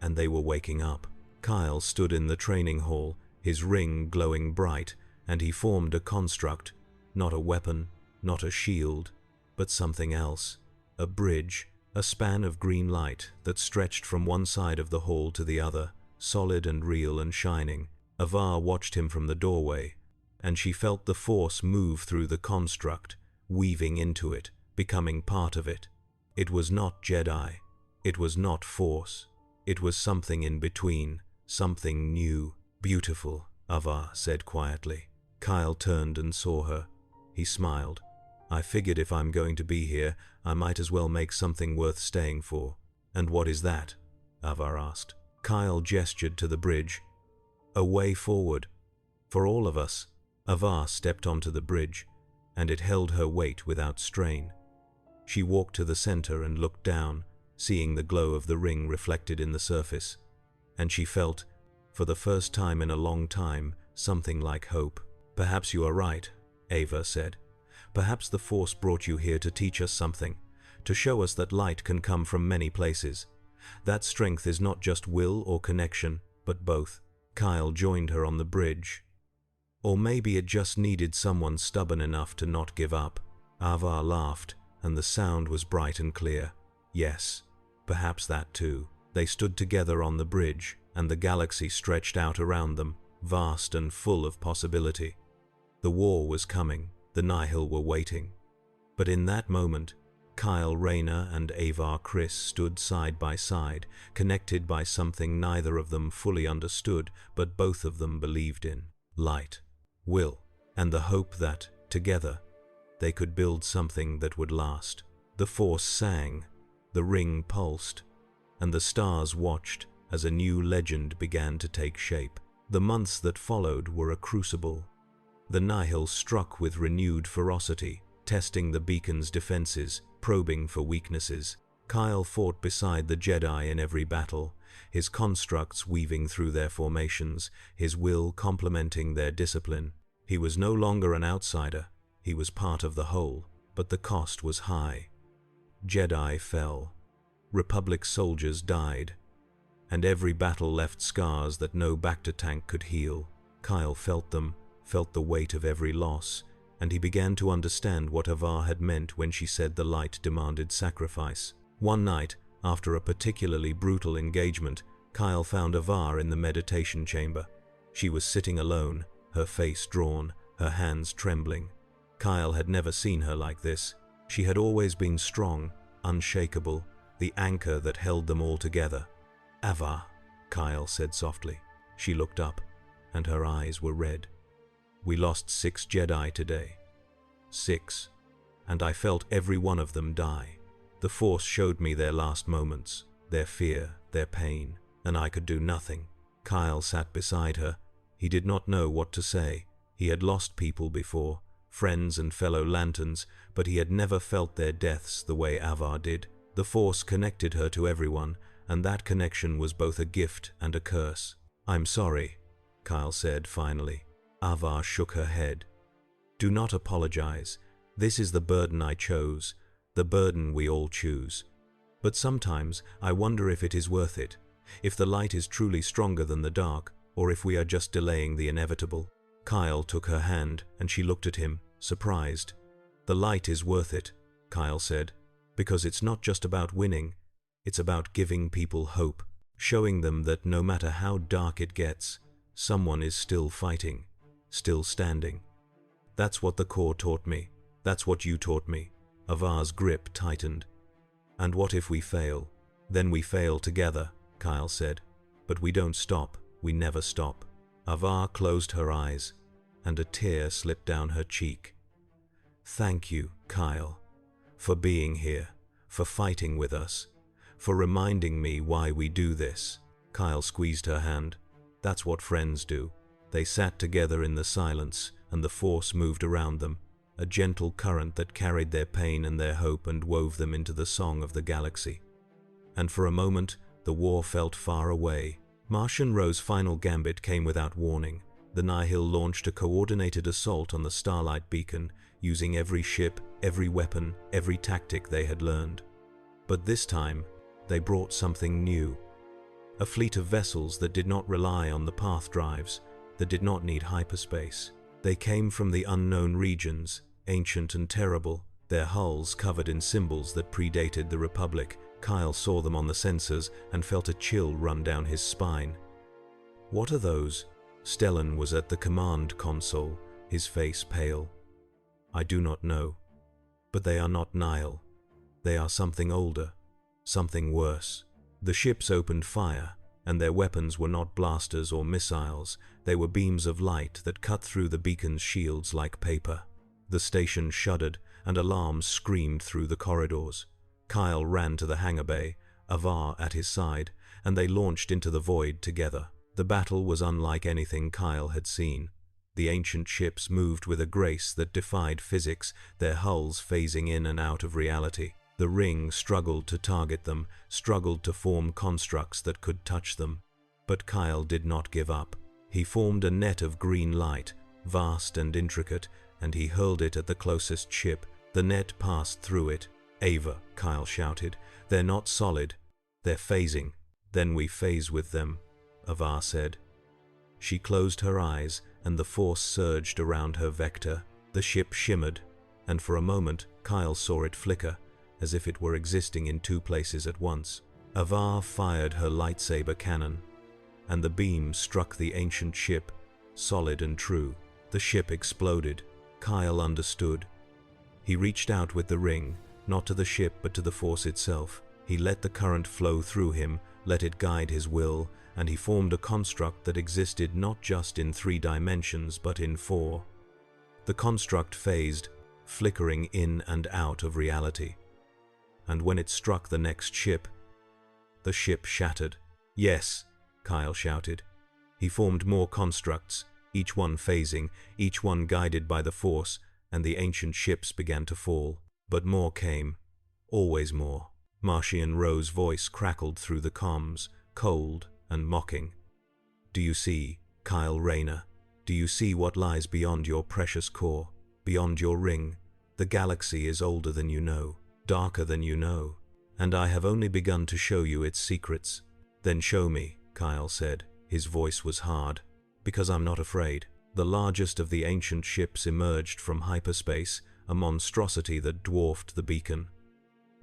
And they were waking up. Kyle stood in the training hall, his ring glowing bright, and he formed a construct. Not a weapon, not a shield, but something else. A bridge. A span of green light that stretched from one side of the hall to the other, solid and real and shining. Avar watched him from the doorway, and she felt the Force move through the construct, weaving into it, becoming part of it. It was not Jedi. It was not Force. It was something in between, something new. "Beautiful," Avar said quietly. Kyle turned and saw her. He smiled. "I figured if I'm going to be here, I might as well make something worth staying for." "And what is that?" Avar asked. Kyle gestured to the bridge. "A way forward. For all of us." Avar stepped onto the bridge, and it held her weight without strain. She walked to the center and looked down, seeing the glow of the ring reflected in the surface. And she felt, for the first time in a long time, something like hope. Perhaps you are right, Ava said. Perhaps the Force brought you here to teach us something, to show us that light can come from many places. That strength is not just will or connection, but both. Kyle joined her on the bridge. Or maybe it just needed someone stubborn enough to not give up. Ava laughed, and the sound was bright and clear. Yes, perhaps that too. They stood together on the bridge, and the galaxy stretched out around them, vast and full of possibility. The war was coming, the Nihil were waiting. But in that moment, Kyle Rayner and Avar Kriss stood side by side, connected by something neither of them fully understood, but both of them believed in: light, will, and the hope that, together, they could build something that would last. The Force sang, the ring pulsed, and the stars watched as a new legend began to take shape. The months that followed were a crucible. The Nihil struck with renewed ferocity, testing the beacon's defenses, probing for weaknesses. Kyle fought beside the Jedi in every battle, his constructs weaving through their formations, his will complementing their discipline. He was no longer an outsider, he was part of the whole, but the cost was high. Jedi fell, Republic soldiers died, and every battle left scars that no Bacta-tank could heal. Kyle felt them, felt the weight of every loss, and he began to understand what Avar had meant when she said the light demanded sacrifice. One night, after a particularly brutal engagement, Kyle found Avar in the meditation chamber. She was sitting alone, her face drawn, her hands trembling. Kyle had never seen her like this. She had always been strong, unshakable, the anchor that held them all together. "Avar," Kyle said softly. She looked up, and her eyes were red. "We lost 6 Jedi today. 6. And I felt every one of them die. The Force showed me their last moments, their fear, their pain, and I could do nothing." Kyle sat beside her. He did not know what to say. He had lost people before, friends and fellow Lanterns, but he had never felt their deaths the way Avar did. The Force connected her to everyone, and that connection was both a gift and a curse. "I'm sorry," Kyle said finally. Avar shook her head. "Do not apologize. This is the burden I chose, the burden we all choose. But sometimes I wonder if it is worth it, if the light is truly stronger than the dark, or if we are just delaying the inevitable." Kyle took her hand, and she looked at him, surprised. "The light is worth it," Kyle said, "because it's not just about winning, it's about giving people hope, showing them that no matter how dark it gets, someone is still fighting, still standing. That's what the Corps taught me. That's what you taught me." Avar's grip tightened. "And what if we fail? Then we fail together," Kyle said. "But we don't stop. We never stop." Avar closed her eyes, and a tear slipped down her cheek. "Thank you, Kyle, for being here, for fighting with us, for reminding me why we do this." Kyle squeezed her hand. "That's what friends do." They sat together in the silence, and the Force moved around them, a gentle current that carried their pain and their hope and wove them into the song of the galaxy. And for a moment, the war felt far away. Martian Row's final gambit came without warning. The Nihil launched a coordinated assault on the Starlight Beacon, using every ship, every weapon, every tactic they had learned. But this time, they brought something new. A fleet of vessels that did not rely on the path drives, that did not need hyperspace. They came from the unknown regions, ancient and terrible, their hulls covered in symbols that predated the Republic. Kyle saw them on the sensors and felt a chill run down his spine. "What are those?" Stellan was at the command console, his face pale. "I do not know. But they are not Nihil. They are something older, something worse." The ships opened fire, and their weapons were not blasters or missiles. They were beams of light that cut through the beacon's shields like paper. The station shuddered, and alarms screamed through the corridors. Kyle ran to the hangar bay, Avar at his side, and they launched into the void together. The battle was unlike anything Kyle had seen. The ancient ships moved with a grace that defied physics, their hulls phasing in and out of reality. The ring struggled to target them, struggled to form constructs that could touch them. But Kyle did not give up. He formed a net of green light, vast and intricate, and he hurled it at the closest ship. The net passed through it. "Ava," Kyle shouted. "They're not solid. They're phasing." "Then we phase with them," Ava said. She closed her eyes, and the force surged around her vector. The ship shimmered, and for a moment Kyle saw it flicker, as if it were existing in two places at once. Ava fired her lightsaber cannon, and the beam struck the ancient ship, solid and true. The ship exploded. Kyle understood. He reached out with the ring, not to the ship but to the force itself. He let the current flow through him, let it guide his will, and he formed a construct that existed not just in 3 dimensions but in 4. The construct phased, flickering in and out of reality. And when it struck the next ship, the ship shattered. "Yes," Kyle shouted. He formed more constructs, each one phasing, each one guided by the force, and the ancient ships began to fall. But more came. Always more. Marchion Ro's voice crackled through the comms, cold and mocking. "Do you see, Kyle Rayner? Do you see what lies beyond your precious core, beyond your ring? The galaxy is older than you know, darker than you know, and I have only begun to show you its secrets." "Then show me," Kyle said. His voice was hard. "Because I'm not afraid." The largest of the ancient ships emerged from hyperspace, a monstrosity that dwarfed the beacon.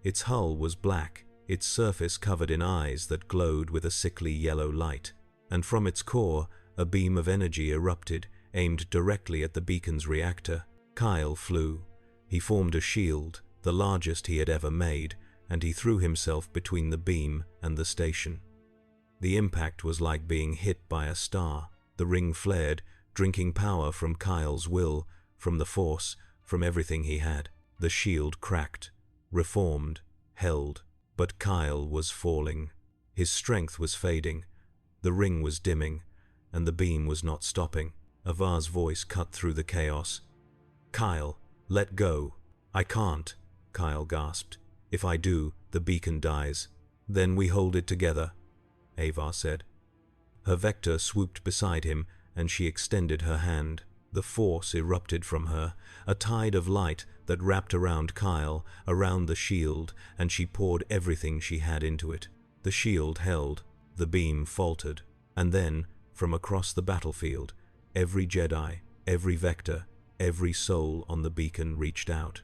Its hull was black, its surface covered in eyes that glowed with a sickly yellow light, and from its core a beam of energy erupted, aimed directly at the beacon's reactor. Kyle flew. He formed a shield, the largest he had ever made, and he threw himself between the beam and the station. The impact was like being hit by a star. The ring flared, drinking power from Kyle's will, from the force, from everything he had. The shield cracked, reformed, held, but Kyle was falling. His strength was fading, the ring was dimming, and the beam was not stopping. Ava's voice cut through the chaos. "Kyle, let go." "I can't," Kyle gasped. "If I do, the beacon dies." "Then we hold it together," Ava said. Her vector swooped beside him, and she extended her hand. The force erupted from her, a tide of light that wrapped around Kyle, around the shield, and she poured everything she had into it. The shield held, the beam faltered, and then, from across the battlefield, every Jedi, every vector, every soul on the beacon reached out.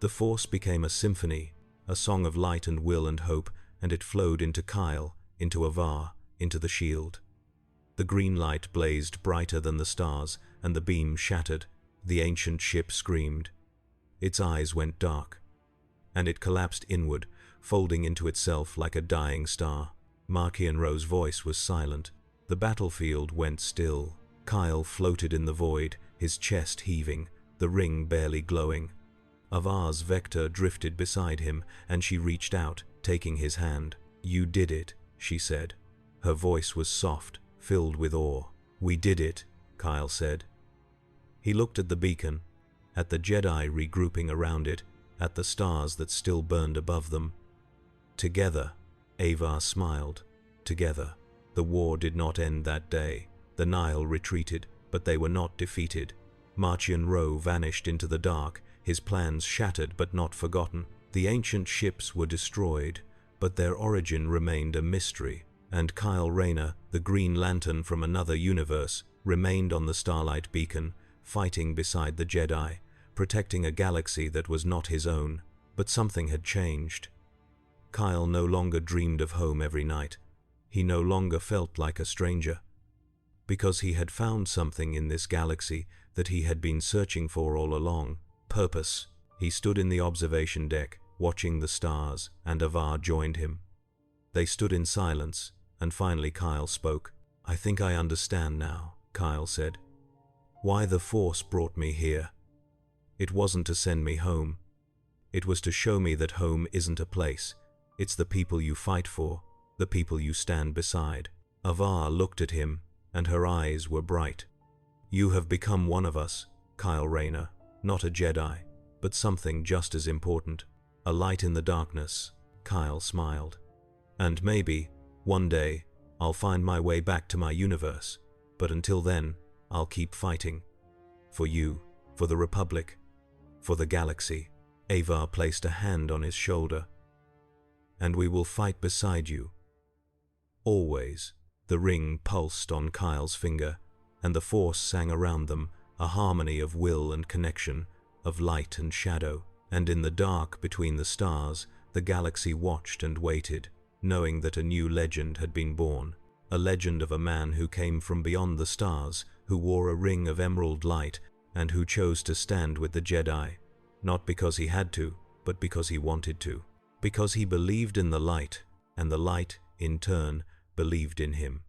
The force became a symphony, a song of light and will and hope, and it flowed into Kyle, into Ava, into the shield. The green light blazed brighter than the stars, and the beam shattered. The ancient ship screamed. Its eyes went dark, and it collapsed inward, folding into itself like a dying star. Marchion Ro's voice was silent. The battlefield went still. Kyle floated in the void, his chest heaving, the ring barely glowing. Ava's vector drifted beside him, and she reached out, taking his hand. "You did it," she said. Her voice was soft, filled with awe. "We did it," Kyle said. He looked at the beacon, at the Jedi regrouping around it, at the stars that still burned above them. Together, Ava smiled. Together. The war did not end that day. The Nile retreated, but they were not defeated. Marchion Ro vanished into the dark, his plans shattered but not forgotten. The ancient ships were destroyed, but their origin remained a mystery. And Kyle Rayner, the Green Lantern from another universe, remained on the Starlight Beacon, fighting beside the Jedi, protecting a galaxy that was not his own. But something had changed. Kyle no longer dreamed of home every night. He no longer felt like a stranger. Because he had found something in this galaxy that he had been searching for all along. Purpose. He stood in the observation deck, watching the stars, and Ava joined him. They stood in silence, and finally Kyle spoke. "I think I understand now," Kyle said. "Why the Force brought me here. It wasn't to send me home. It was to show me that home isn't a place. It's the people you fight for, the people you stand beside." Ava looked at him, and her eyes were bright. "You have become one of us, Kyle Rayner. Not a Jedi, but something just as important. A light in the darkness." Kyle smiled. "And maybe, one day, I'll find my way back to my universe. But until then, I'll keep fighting." For you, for the Republic, for the galaxy." Avar placed a hand on his shoulder. "And we will fight beside you. Always." The ring pulsed on Kyle's finger, and the Force sang around them, a harmony of will and connection, of light and shadow. And in the dark between the stars, the galaxy watched and waited, knowing that a new legend had been born. A legend of a man who came from beyond the stars, who wore a ring of emerald light, and who chose to stand with the Jedi, not because he had to, but because he wanted to. Because he believed in the light, and the light, in turn, believed in him.